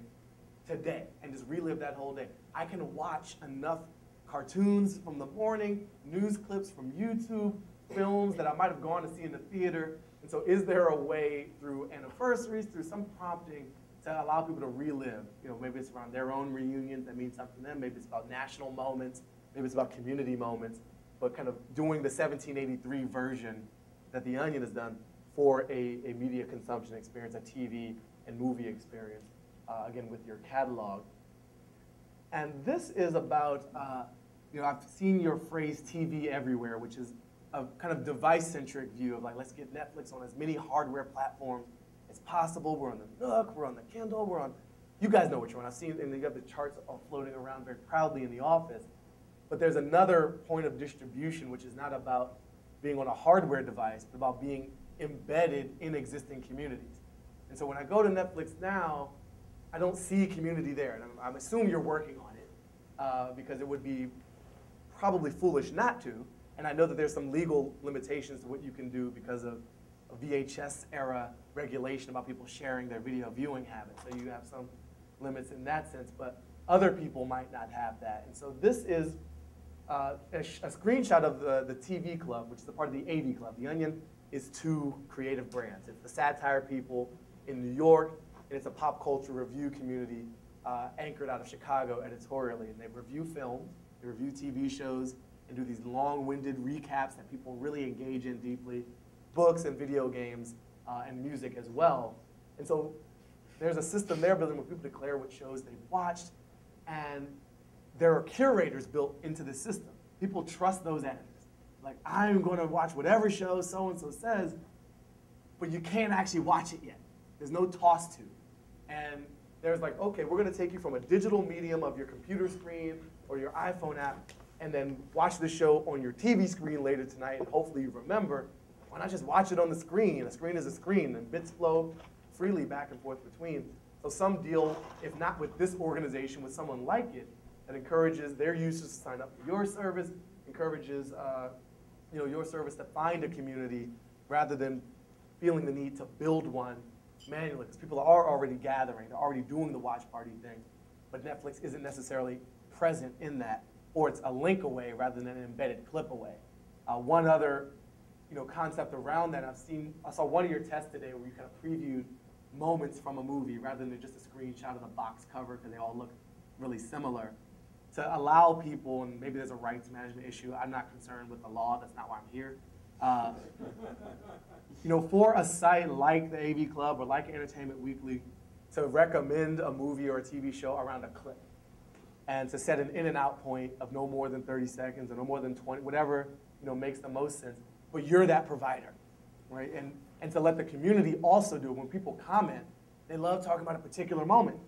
today and just relive that whole day. I can watch enough cartoons from the morning, news clips from YouTube, films that I might have gone to see in the theater. And so is there a way through anniversaries, through some prompting, to allow people to relive? You know, maybe it's around their own reunions that mean something to them. Maybe it's about national moments. Maybe it's about community moments. But kind of doing the 1783 version that The Onion has done for a media consumption experience, a TV and movie experience, again, with your catalog. And this is about, you know, I've seen your phrase TV everywhere, which is a kind of device-centric view of like, let's get Netflix on as many hardware platforms as possible. We're on the Nook, we're on the Kindle, we're on, you guys know which one. I've seen, and you have the charts all floating around very proudly in the office. But there's another point of distribution, which is not about being on a hardware device, but about being embedded in existing communities. And so when I go to Netflix now, I don't see community there. And I'm assuming you're working on it, because it would be probably foolish not to. And I know that there's some legal limitations to what you can do because of a VHS era regulation about people sharing their video viewing habits. So you have some limits in that sense, but other people might not have that. And so this is a screenshot of the TV Club, which is a part of the AV Club. The Onion is two creative brands. It's the satire people in New York, and it's a pop culture review community anchored out of Chicago editorially. And they review films, they review TV shows, and do these long-winded recaps that people really engage in deeply, books and video games, and music as well. And so there's a system they're building where people declare what shows they've watched, and there are curators built into the system. People trust those editors. Like, I'm going to watch whatever show so-and-so says, but you can't actually watch it yet. There's no toss to. And there's like, okay, we're going to take you from a digital medium of your computer screen or your iPhone app and then watch the show on your TV screen later tonight, and hopefully you remember. Why not just watch it on the screen? A screen is a screen, and bits flow freely back and forth between. So some deal, if not with this organization, with someone like it, that encourages their users to sign up for your service, encourages you know, your service to find a community rather than feeling the need to build one manually. Because people are already gathering, they're already doing the watch party thing, but Netflix isn't necessarily present in that, or it's a link away rather than an embedded clip away. One other concept around that, I saw one of your tests today where you kind of previewed moments from a movie rather than just a screenshot of the box cover because they all look really similar. To allow people, and maybe there's a rights management issue, I'm not concerned with the law, that's not why I'm here. For a site like the AV Club or like Entertainment Weekly to recommend a movie or a TV show around a clip and to set an in and out point of no more than 30 seconds or no more than 20, whatever makes the most sense, but you're that provider, right? And to let the community also do it. When people comment, they love talking about a particular moment.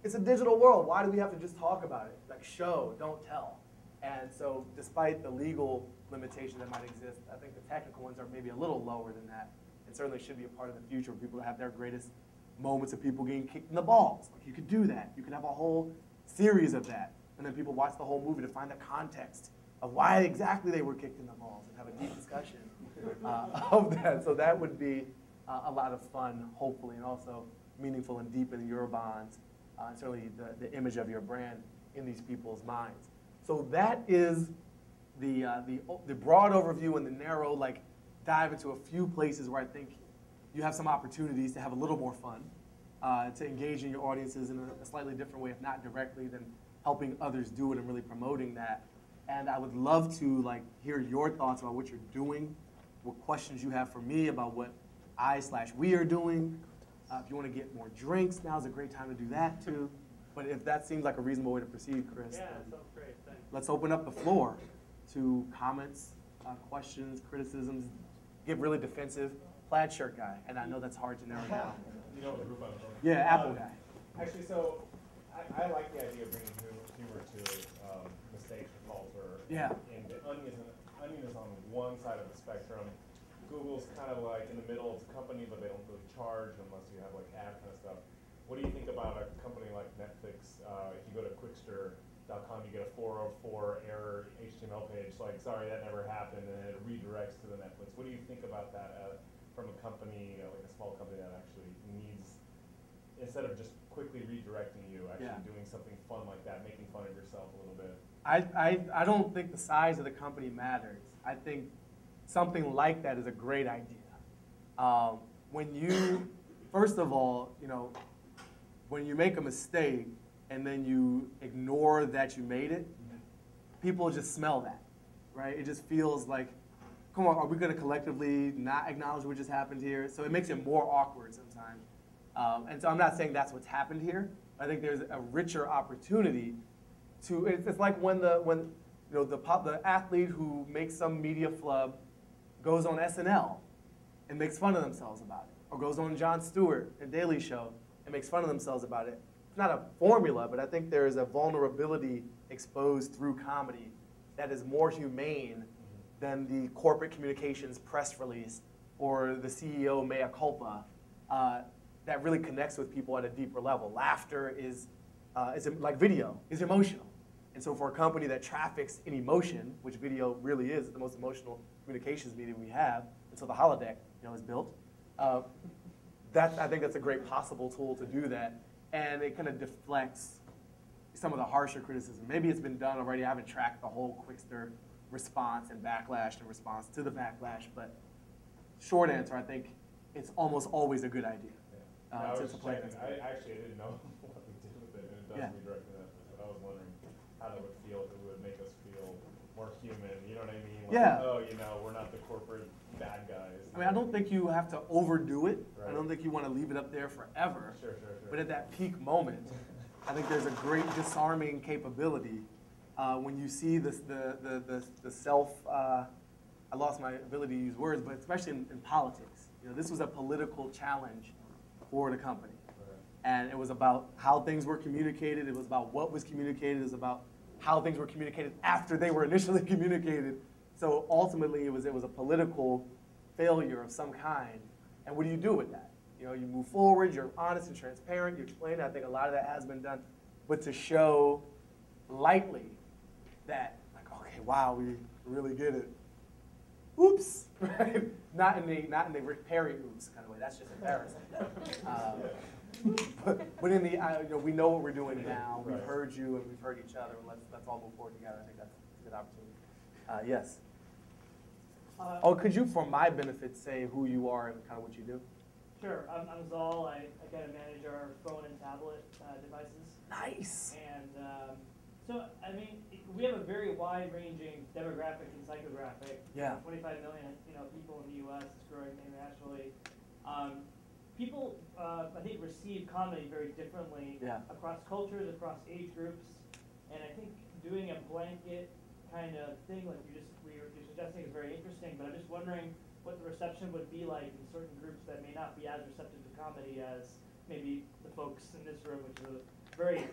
It's a digital world. Why do we have to just talk about it? Like, show, don't tell. And so despite the legal limitations that might exist, I think the technical ones are maybe a little lower than that. And certainly should be a part of the future where people have their greatest moments of people getting kicked in the balls. Like, you could do that. You could have a whole series of that. And then people watch the whole movie to find the context of why exactly they were kicked in the balls and have a deep discussion of that. So that would be a lot of fun, hopefully, and also meaningful and deepen your bonds. And certainly the image of your brand in these people's minds. So that is the broad overview and the narrow, dive into a few places where I think you have some opportunities to have a little more fun, to engage in your audiences in a slightly different way, if not directly, than helping others do it and really promoting that. And I would love to hear your thoughts about what you're doing, what questions you have for me about what we are doing. If you want to get more drinks, now's a great time to do that too. But if that seems like a reasonable way to proceed, Chris, yeah, that sounds great. Thanks. Let's open up the floor to comments, questions, criticisms. Get really defensive. Plaid shirt guy, and I know that's hard to narrow down. You know the group I'm from. Yeah, Apple guy. Actually, so I like the idea of bringing humor to mistakes or faults. Yeah. And the Onion is on one side of the spectrum. Google's kind of in the middle. It's a company, but they don't really charge unless you have ad kind of stuff. What do you think about a company like Netflix? If you go to quickster.com, you get a 404 error HTML page. Sorry, that never happened, and it redirects to the Netflix. What do you think about that from a company, like a small company that actually needs, instead of just quickly redirecting you, actually doing something fun like that, making fun of yourself a little bit? I don't think the size of the company matters. I think something like that is a great idea. When you, first of all, when you make a mistake and then you ignore that you made it, people just smell that, right? It just feels like, come on, are we going to collectively not acknowledge what just happened here? So it makes it more awkward sometimes. And so I'm not saying that's what's happened here. I think there's a richer opportunity to. It's like when the athlete who makes some media flub goes on SNL and makes fun of themselves about it, or goes on Jon Stewart and Daily Show and makes fun of themselves about it. It's not a formula, but I think there is a vulnerability exposed through comedy that is more humane than the corporate communications press release or the CEO mea culpa that really connects with people at a deeper level. Laughter is like video, is emotional. And so for a company that traffics in emotion, which video really is the most emotional communications medium we have, until the holodeck is built, I think that's a great possible tool to do that. And it kind of deflects some of the harsher criticism. Maybe it's been done already. I haven't tracked the whole Quickster response and backlash and response to the backlash, but short answer, I think it's almost always a good idea. I actually didn't know what we did with it, and it does redirect that. But I was wondering how that would feel if it would make us feel more human. You know what I mean? Like, oh, we're not the corporate bad guys. I mean, I don't think you have to overdo it. Right. I don't think you want to leave it up there forever. Sure. But at that peak moment, I think there's a great disarming capability when you see the self. I lost my ability to use words, but especially in politics. This was a political challenge for the company. And it was about how things were communicated. It was about what was communicated. It was about how things were communicated after they were initially communicated. So ultimately, it was a political failure of some kind. And what do you do with that? You move forward. You're honest and transparent. You explain it. I think a lot of that has been done. But to show lightly that, like, okay, wow, we really get it. Oops, right? Not in the Rick Perry oops kind of way. That's just embarrassing. But in the we know what we're doing now. We've heard you and we've heard each other. And let's all move forward together. I think that's a good opportunity. Yes. Could you, for my benefit, say who you are and kind of what you do? Sure. I'm Zal. I kind of manage our phone and tablet devices. Nice. And so, I mean, we have a very wide-ranging demographic and psychographic. Yeah. 25 million, people in the U.S. It's growing internationally. People, I think, receive comedy very differently across cultures, across age groups, and I think doing a blanket kind of thing like you're suggesting is very interesting. But I'm just wondering what the reception would be like in certain groups that may not be as receptive to comedy as maybe the folks in this room, which is a very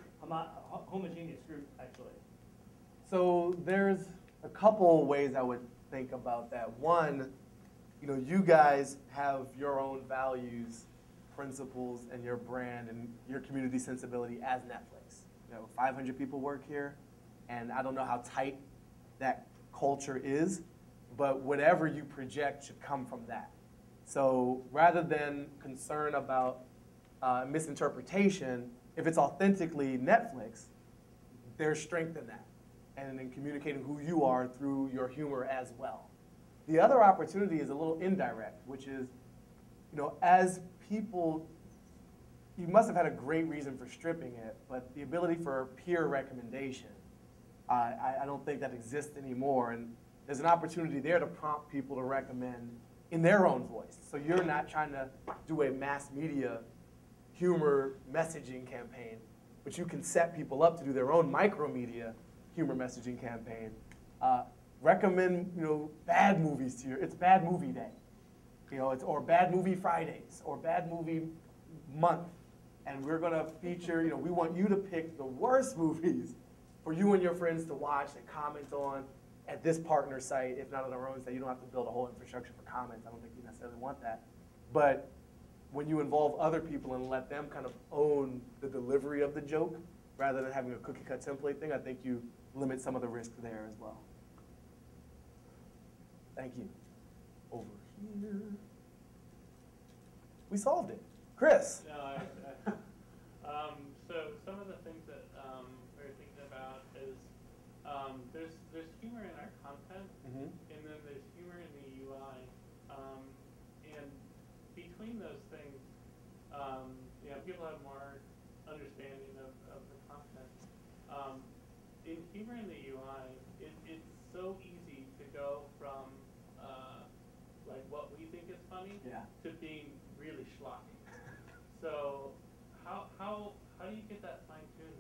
homogeneous group, actually. So there's a couple ways I would think about that. One, you guys have your own values, principles, and your brand and your community sensibility as Netflix. 500 people work here, and I don't know how tight that culture is, but whatever you project should come from that. So rather than concern about misinterpretation, if it's authentically Netflix, there's strength in that, and in communicating who you are through your humor as well. The other opportunity is a little indirect, which is, as people, you must have had a great reason for stripping it, but the ability for peer recommendation, I don't think that exists anymore, and there's an opportunity there to prompt people to recommend in their own voice. So you're not trying to do a mass media humor messaging campaign, but you can set people up to do their own micromedia humor messaging campaign. Recommend bad movies to it's Bad Movie Day, or Bad Movie Fridays, or Bad Movie Month, and we're gonna feature. We want you to pick the worst movies for you and your friends to watch and comment on at this partner site, if not on our own site. You don't have to build a whole infrastructure for comments. I don't think you necessarily want that, but when you involve other people and let them kind of own the delivery of the joke, rather than having a cookie-cut template thing, I think you limit some of the risk there as well. Thank you. Over here. We solved it. Chris. No, so some of the things that we're thinking about is there's humor in our content, Mhm. and then there's humor in the UI, and between those things, people have more understanding of the content. In humor in the UI, it's so easy to go from like what we think is funny to being really schlocky. So how do you get that fine tuned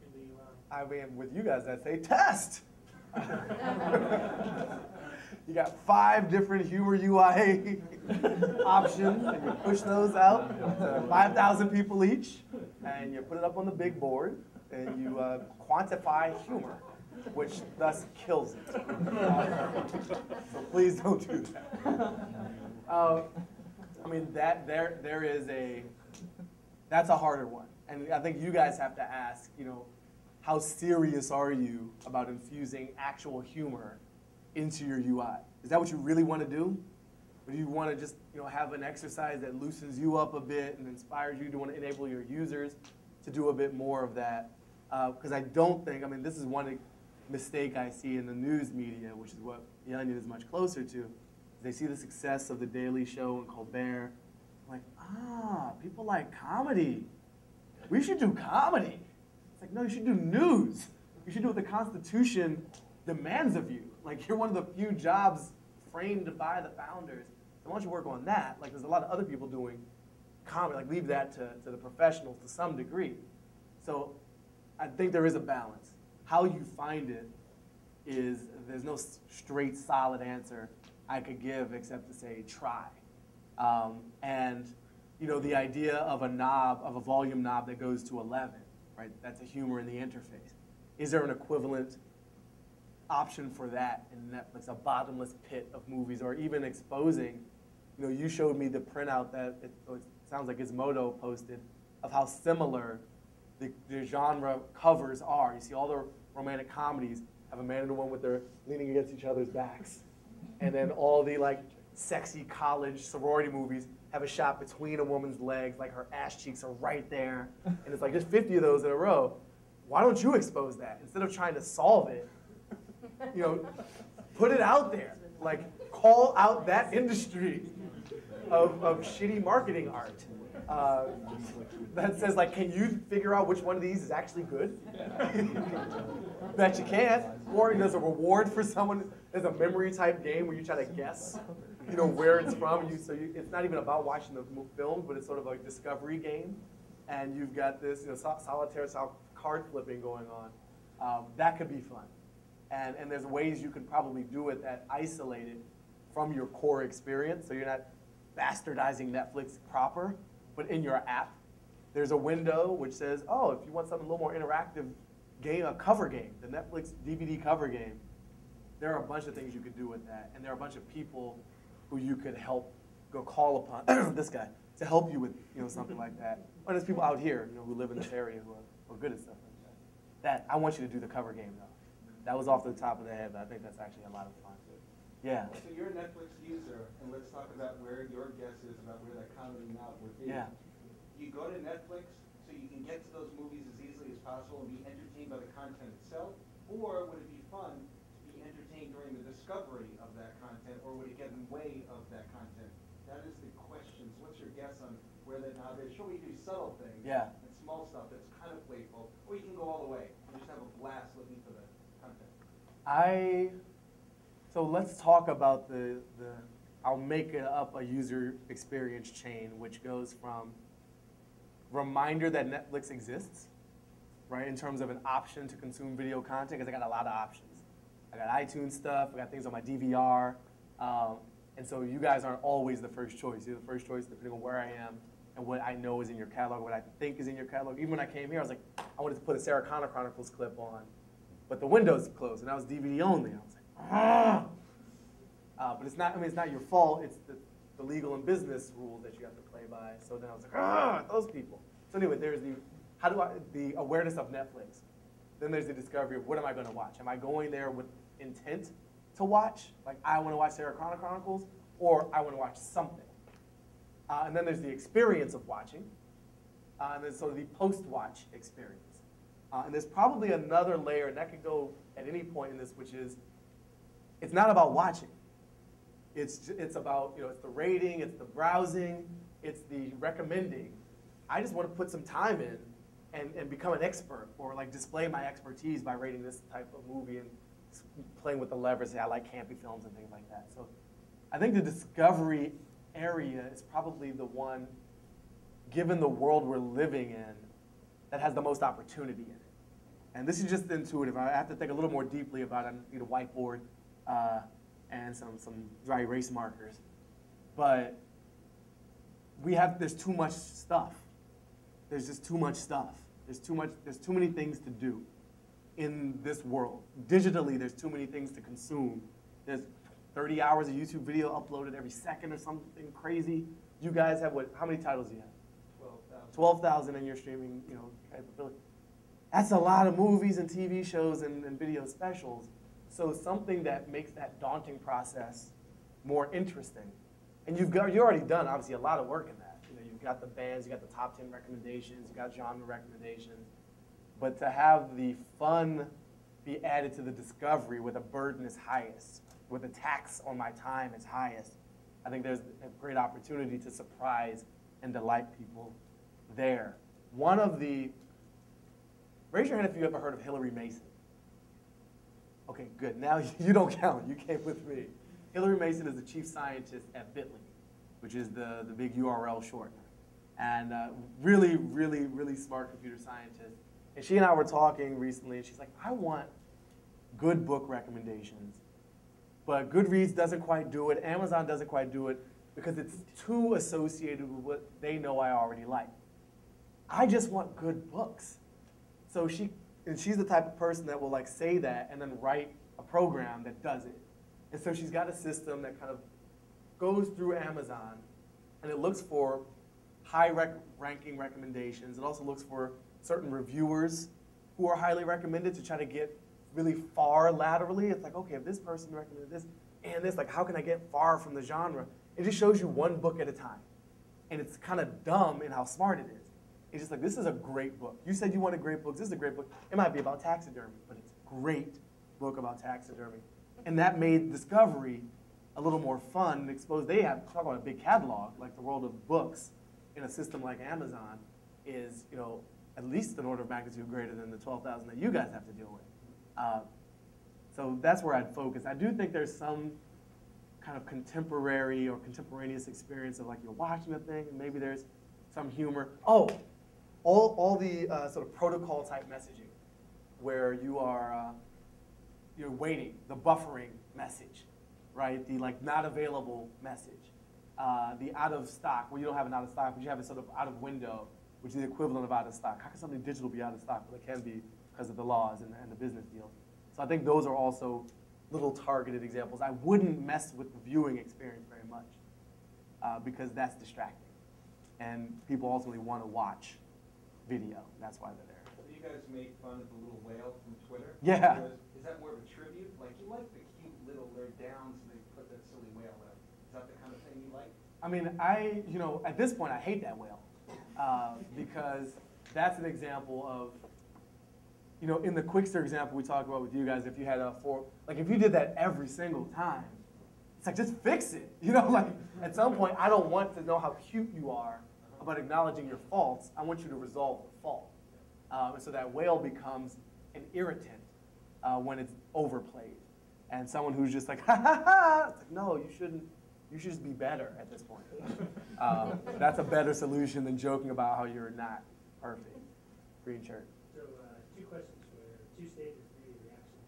in the UI? I mean, with you guys, I'd say test. You got 5 different humor UI options, and you push those out to 5,000 people each, and you put it up on the big board, and you quantify humor, which thus kills it. So please don't do that. I mean, that's a harder one, and I think you guys have to ask, how serious are you about infusing actual humor into your UI? Is that what you really want to do? Or do you want to just have an exercise that loosens you up a bit and inspires you to want to enable your users to do a bit more of that? Because I don't think, this is one mistake I see in the news media, which is what The Onion is much closer to. They see the success of The Daily Show and Colbert, like, people like comedy. We should do comedy. It's like, no, you should do news. You should do what the Constitution demands of you. Like, you're one of the few jobs framed by the founders. So why don't you work on that? Like, there's a lot of other people doing comedy. Like, leave that to the professionals to some degree. So I think there is a balance. How you find it is, there's no straight, solid answer I could give except to say try. And the idea of a volume knob that goes to 11, right? That's a humor in the interface. Is there an equivalent option for that in Netflix, a bottomless pit of movies, or even exposing, you showed me the printout that it sounds like Gizmodo posted of how similar the genre covers are. You see all the romantic comedies have a man and a woman with their leaning against each other's backs. And then all the sexy college sorority movies have a shot between a woman's legs, like her ass cheeks are right there. And it's like, there's 50 of those in a row. Why don't you expose that? Instead of trying to solve it, put it out there. Like, call out that industry of shitty marketing art. That says, like, can you figure out which one of these is actually good? Bet you can't. Or there's a reward for someone. There's a memory type game where you try to guess, where it's from. It's not even about watching the film, but it's sort of like a discovery game. And you've got this, solitaire style card flipping going on. That could be fun. And there's ways you can probably do it that isolate it from your core experience, so you're not bastardizing Netflix proper, but in your app, there's a window which says, oh, if you want something a little more interactive game, a cover game, the Netflix DVD cover game, there are a bunch of things you could do with that, and there are a bunch of people who you could help go call upon, this guy, to help you with something like that. Or there's people out here who live in this area who are good at stuff like that. That, I want you to do the cover game, though. That was off the top of the head, but I think that's actually a lot of fun. Yeah. So you're a Netflix user, and let's talk about where your guess is about where that comedy knob would be. Yeah. You go to Netflix so you can get to those movies as easily as possible and be entertained by the content itself, or would it be fun to be entertained during the discovery of that content, or would it get in the way of that content? That is the question. So what's your guess on where that knob is? Sure, we do subtle things and small stuff that's kind of playful, or you can go all the way and just have a blast looking for the content. So let's talk about I'll make up a user experience chain, which goes from reminder that Netflix exists, right, in terms of an option to consume video content, because I got a lot of options. I got iTunes stuff, I got things on my DVR, and so you guys aren't always the first choice. You're the first choice depending on where I am and what I know is in your catalog, what I think is in your catalog. Even when I came here, I was like, I wanted to put a Sarah Connor Chronicles clip on, but the window's closed, and that was DVD only. I was like, but it's not your fault. It's the legal and business rules that you have to play by. So then I was like, those people. So anyway, there's the awareness of Netflix. Then there's the discovery of what am I going to watch? Am I going there with intent to watch? Like, I want to watch Sarah Connor Chronicles, or I want to watch something. And then there's the experience of watching. And then sort of the post-watch experience. And there's probably another layer, and that could go at any point in this, which is it's not about watching. It's about, it's the rating, it's the browsing, it's the recommending. I just want to put some time in and become an expert, or like display my expertise by rating this type of movie and playing with the levers. Say I like campy films and things like that. So I think the discovery area is probably the one, given the world we're living in, that has the most opportunity in it. And this is just intuitive. I have to think a little more deeply about it. I need a whiteboard and some dry erase markers. But there's too much stuff. There's just too much stuff. There's too many things to do in this world. Digitally, there's too many things to consume. There's 30 hours of YouTube video uploaded every second or something crazy. You guys have how many titles do you have? 12,000 in your streaming, capability. That's a lot of movies and TV shows and video specials. So something that makes that daunting process more interesting. And you've already done, obviously, a lot of work in that. You've got the bands, you've got the top 10 recommendations, you've got genre recommendations. But to have the fun be added to the discovery where the burden is highest, where the tax on my time is highest, I think there's a great opportunity to surprise and delight people there. Raise your hand if you ever heard of Hillary Mason. Okay, good. Now you don't count. You came with me. Hillary Mason is the chief scientist at Bitly, which is the big URL shortener. And really, really, really smart computer scientist. And she and I were talking recently, and she's like, I want good book recommendations, but Goodreads doesn't quite do it, Amazon doesn't quite do it, because it's too associated with what they know I already like. I just want good books. So she's the type of person that will say that and then write a program that does it. And so she's got a system that kind of goes through Amazon, and it looks for high-ranking recommendations. It also looks for certain reviewers who are highly recommended to try to get really far laterally. It's like, okay, if this person recommended this and this, how can I get far from the genre? It just shows you one book at a time. And it's kind of dumb in how smart it is. It's just this is a great book. You said you wanted great books. This is a great book. It might be about taxidermy, but it's a great book about taxidermy. And that made discovery a little more fun and exposed. Talk about a big catalog, the world of books in a system like Amazon is, at least an order of magnitude greater than the 12,000 that you guys have to deal with. So that's where I'd focus. I do think there's some kind of contemporary or contemporaneous experience of you're watching a thing and maybe there's some humor. Oh, all the sort of protocol type messaging where you're waiting, the buffering message, right? The not available message. The out of stock, well, you don't have an out of stock, but you have a sort of out of window, which is the equivalent of out of stock. How can something digital be out of stock? Well, it can be because of the laws and the business deals. So I think those are also little targeted examples. I wouldn't mess with the viewing experience very much because that's distracting. And people ultimately want to watch video. That's why they're there. So you guys make fun of the little whale from Twitter? Yeah. Is that more of a tribute? You like the cute little, they're down, so they put that silly whale out. Is that the kind of thing you like? I mean, at this point, I hate that whale because that's an example of, in the Quickster example we talked about with you guys, if you had if you did that every single time, it's just fix it. At some point, I don't want to know how cute you are about acknowledging your faults. I want you to resolve the fault. And so that whale becomes an irritant when it's overplayed. And someone who's just ha ha ha, it's no, you shouldn't. You should just be better at this point. That's a better solution than joking about how you're not perfect. Green shirt. So two questions two stages for your reaction.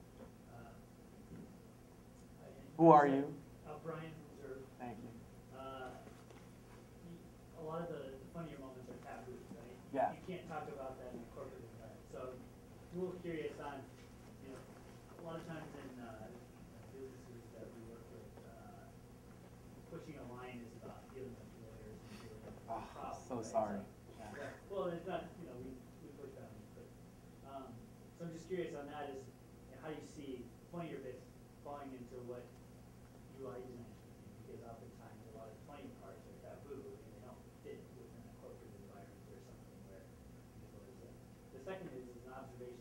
Who are you? Brian Reserve. Thank you. A lot of the funnier moments are taboo, right? Yeah. You can't talk about that in a corporate environment. So I'm a little curious on, a lot of times in businesses that we work with, pushing a line is about dealing with lawyers and dealing with problems. So right? sorry. So, yeah. Well, it's not, we push boundaries, but so I'm just curious on that is how you see funnier bits falling into what UI design should be, because oftentimes a lot of funny parts are taboo and they don't fit within a corporate environment or something where people is it. The second is an observation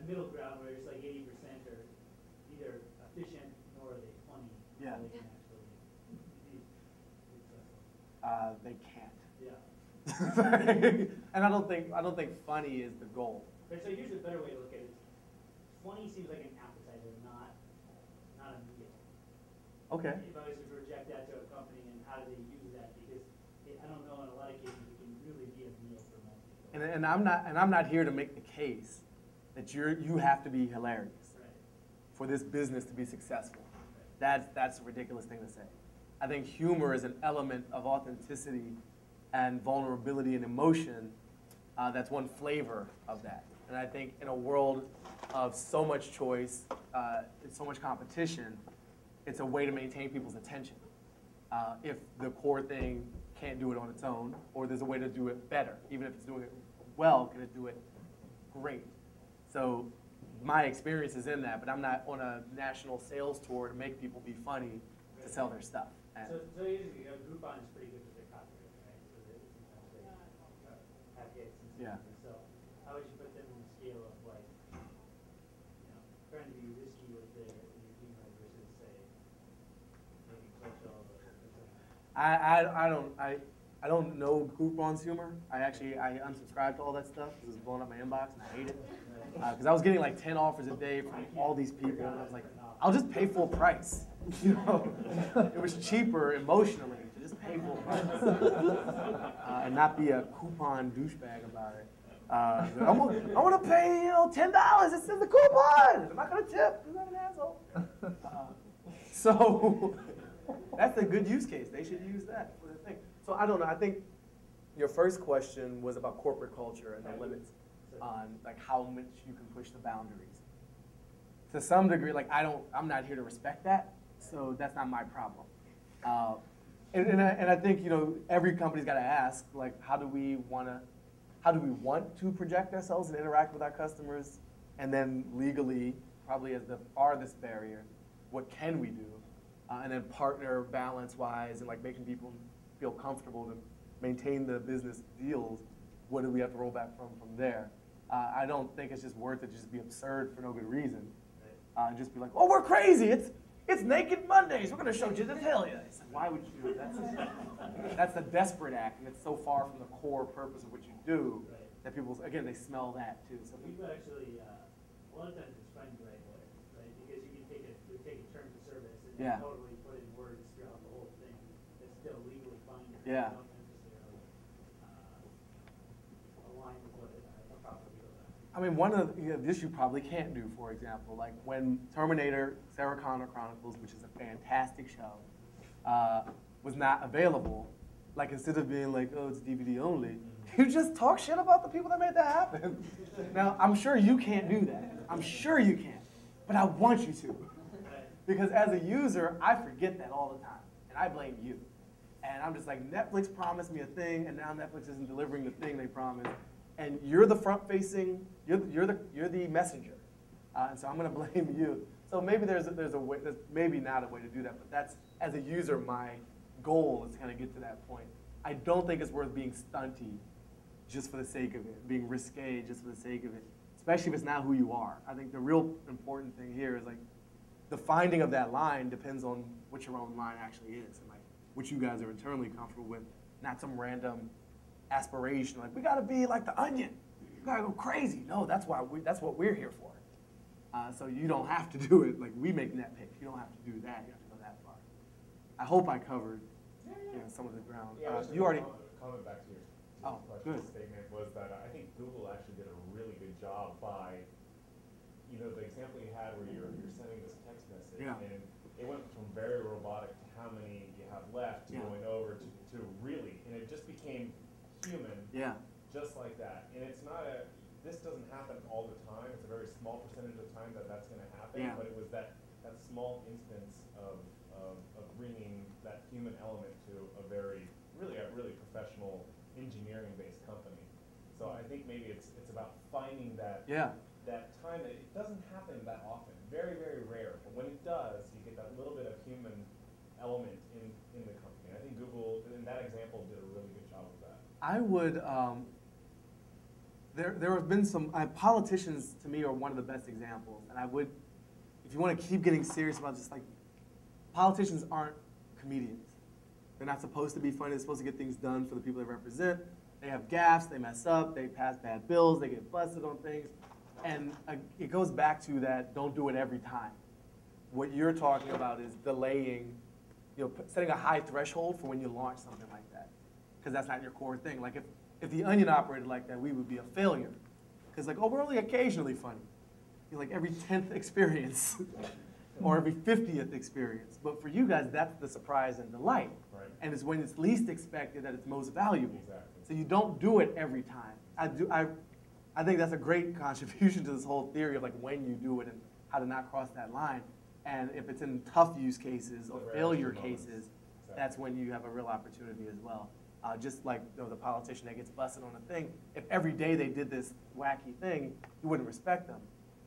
middle ground where it's like 80% are either efficient nor are they funny. Yeah. They can actually be successful. They can't. Yeah. And I don't think funny is the goal. But so here's a better way to look at it. Funny seems like an appetizer, not a meal. Okay. If I was to project that to a company, and how do they use that? Because I don't know, in a lot of cases, it can really be a meal for most people. And I'm not here to make the case that you have to be hilarious for this business to be successful. That's a ridiculous thing to say. I think humor is an element of authenticity and vulnerability and emotion. That's one flavor of that. And I think in a world of so much choice, and so much competition, it's a way to maintain people's attention. If the core thing can't do it on its own, or there's a way to do it better. Even if it's doing it well, can it do it great? So my experience is in that, but I'm not on a national sales tour to make people be funny to sell their stuff. And So usually Groupon is pretty good with their copywriting, right? So they sometimes they have hits and stuff. Yeah. So how would you put them on the scale of like, trying to be risky with your humor versus say maybe social or something? I don't know Groupon's humor. I unsubscribed to all that stuff because it was blowing up my inbox and I hate it. Because I was getting like 10 offers a day from all these people, and I was like, I'll just pay full price. You know, it was cheaper emotionally to just pay full price and not be a coupon douchebag about it. I want to pay $10. It's in the coupon. I'm not gonna tip because I'm an asshole. So that's a good use case. They should use that for the thing. So I don't know. I think your first question was about corporate culture and the limits on like how much you can push the boundaries. To some degree, like I'm not here to respect that, so that's not my problem. And I think every company's got to ask like how do we want to project ourselves and interact with our customers, and then legally, probably as the farthest barrier, what can we do? And then partner balance-wise and like making people feel comfortable to maintain the business deals. What do we have to roll back from there? I don't think it's just worth it to just be absurd for no good reason. And just be like, oh, we're crazy. It's Naked Mondays. We're going to show genitalia. It's like, why would you do it? That's a desperate act, and it's so far from the core purpose of what you do that people, again, they smell that too. So people actually, a lot of times it's fun to write lawyers, right? Because you can take a terms of service and totally put in words throughout the whole thing that's still legally binding. Yeah. Don't necessarily align with what a proper legal is. I mean, one of this you probably can't do, for example, like when Terminator Sarah Connor Chronicles, which is a fantastic show, was not available, like instead of being like, oh, it's DVD only, you just talk shit about the people that made that happen. Now, I'm sure you can't do that. I'm sure you can't, but I want you to. Because as a user, I forget that all the time, and I blame you. And I'm just like, Netflix promised me a thing, and now Netflix isn't delivering the thing they promised. And you're the front-facing, you're the messenger, and so I'm going to blame you. So maybe there's a way, there's maybe not a way to do that, but that's, as a user, my goal is to kind of get to that point. I don't think it's worth being stunty just for the sake of it, being risque just for the sake of it, especially if it's not who you are. I think the real important thing here is like the finding of that line depends on what your own line actually is, and like what you guys are internally comfortable with, not some random aspiration, like we gotta be like the Onion, we gotta go crazy. No, that's what we're here for. So you don't have to do it like we make net picks. You don't have to do that. You have to go that far. I hope I covered some of the ground. You already. Comment back to your good statement was that I think Google actually did a really good job by, the example you had where you're sending this text message and it went from very robotic to how many you have left to going over to really, and it just became human, just like that. And it's not this doesn't happen all the time. It's a very small percentage of the time that's going to happen, but it was that small instance of bringing that human element to a really professional engineering-based company. So I think maybe it's about finding that time. It doesn't happen that often, very, very rare. But when it does, you get that little bit of human element in the company. I think Google, in that example, did a really good job of that. I would, there have been some, politicians to me are one of the best examples. And I would, if you want to keep getting serious about just like, politicians aren't comedians. They're not supposed to be funny. They're supposed to get things done for the people they represent. They have gaffes, they mess up, they pass bad bills, they get busted on things. And it goes back to that, don't do it every time. What you're talking about is delaying, setting a high threshold for when you launch something like that. Because that's not your core thing. Like if The Onion operated like that, we would be a failure. Because like, oh, we're only occasionally funny. Like every 10th experience or every 50th experience. But for you guys, that's the surprise and delight. Right. And it's when it's least expected that it's most valuable. Exactly. So you don't do it every time. I think that's a great contribution to this whole theory of like when you do it and how to not cross that line. And if it's in tough use cases or failure cases, that's when you have a real opportunity as well. Just like the politician that gets busted on a thing, if every day they did this wacky thing, you wouldn't respect them.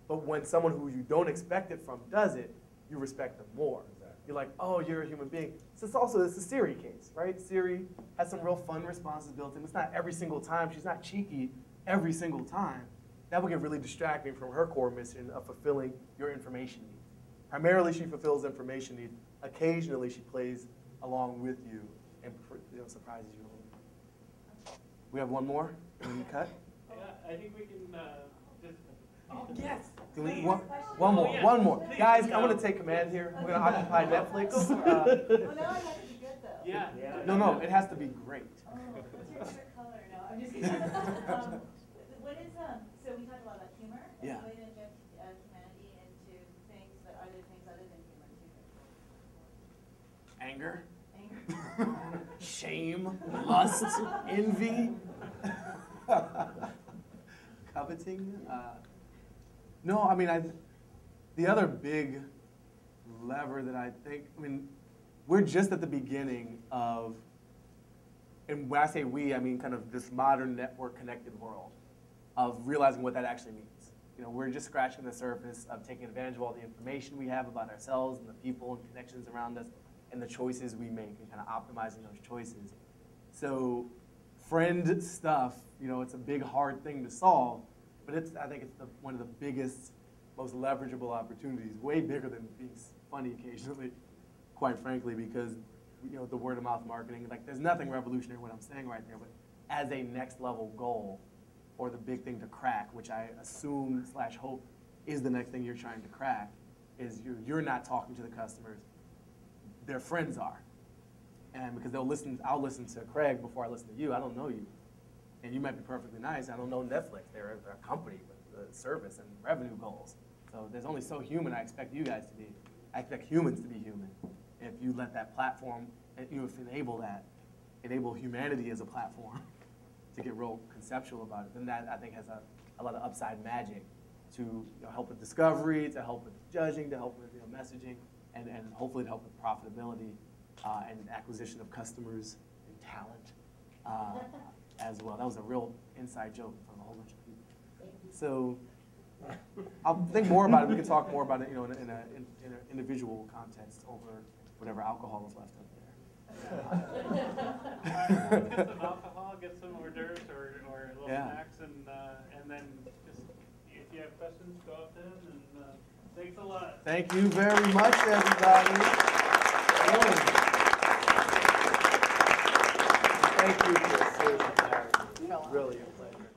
But when someone who you don't expect it from does it, you respect them more. Exactly. You're like, oh, you're a human being. So it's a Siri case, right? Siri has some real fun responses built in. It's not every single time. She's not cheeky every single time. That would get really distracting from her core mission of fulfilling your information needs. Primarily, she fulfills information needs. Occasionally, she plays along with you and surprises you a little bit. We have one more. Can we cut? Yeah, I think we can just. Oh, yes. One more. Yeah. One more. Please. Guys, I'm going to take command here. We're going to occupy Netflix. Oh, no, it has to be good, though. Yeah. No, it has to be great. Oh, what's your favorite color? No, I'm just kidding. What is, so we talked a lot about humor. Yeah. What is inject humanity into things, but are there things other than humor, too? Anger. Shame, lust, envy, coveting. No, I mean, the other big lever that I think, we're just at the beginning of, and when I say we, I mean kind of this modern network-connected world of realizing what that actually means. We're just scratching the surface of taking advantage of all the information we have about ourselves and the people and connections around us and the choices we make and kind of optimizing those choices. So friend stuff, it's a big, hard thing to solve, but I think it's one of the biggest, most leverageable opportunities, way bigger than being funny occasionally, quite frankly, because the word-of-mouth marketing, like there's nothing revolutionary in what I'm saying right there, but as a next-level goal, or the big thing to crack, which I assume / hope is the next thing you're trying to crack, is you're not talking to the customers, their friends are. And because I'll listen to Craig before I listen to you. I don't know you. And you might be perfectly nice. I don't know Netflix. They're a company with service and revenue goals. So there's only so human I expect you guys to be. I expect humans to be human. If you let that platform, enable humanity as a platform to get real conceptual about it, then that I think has a lot of upside magic to help with discovery, to help with judging, to help with messaging, and hopefully to help with profitability and acquisition of customers and talent as well. That was a real inside joke from a whole bunch of people. So I'll think more about it. We can talk more about it, in an individual context over whatever alcohol is left up there. Get some alcohol, get some hors d'oeuvres or little snacks, and then just if you have questions, go up to him. And thanks a lot. Thank you very much, everybody. Thank you for really a pleasure.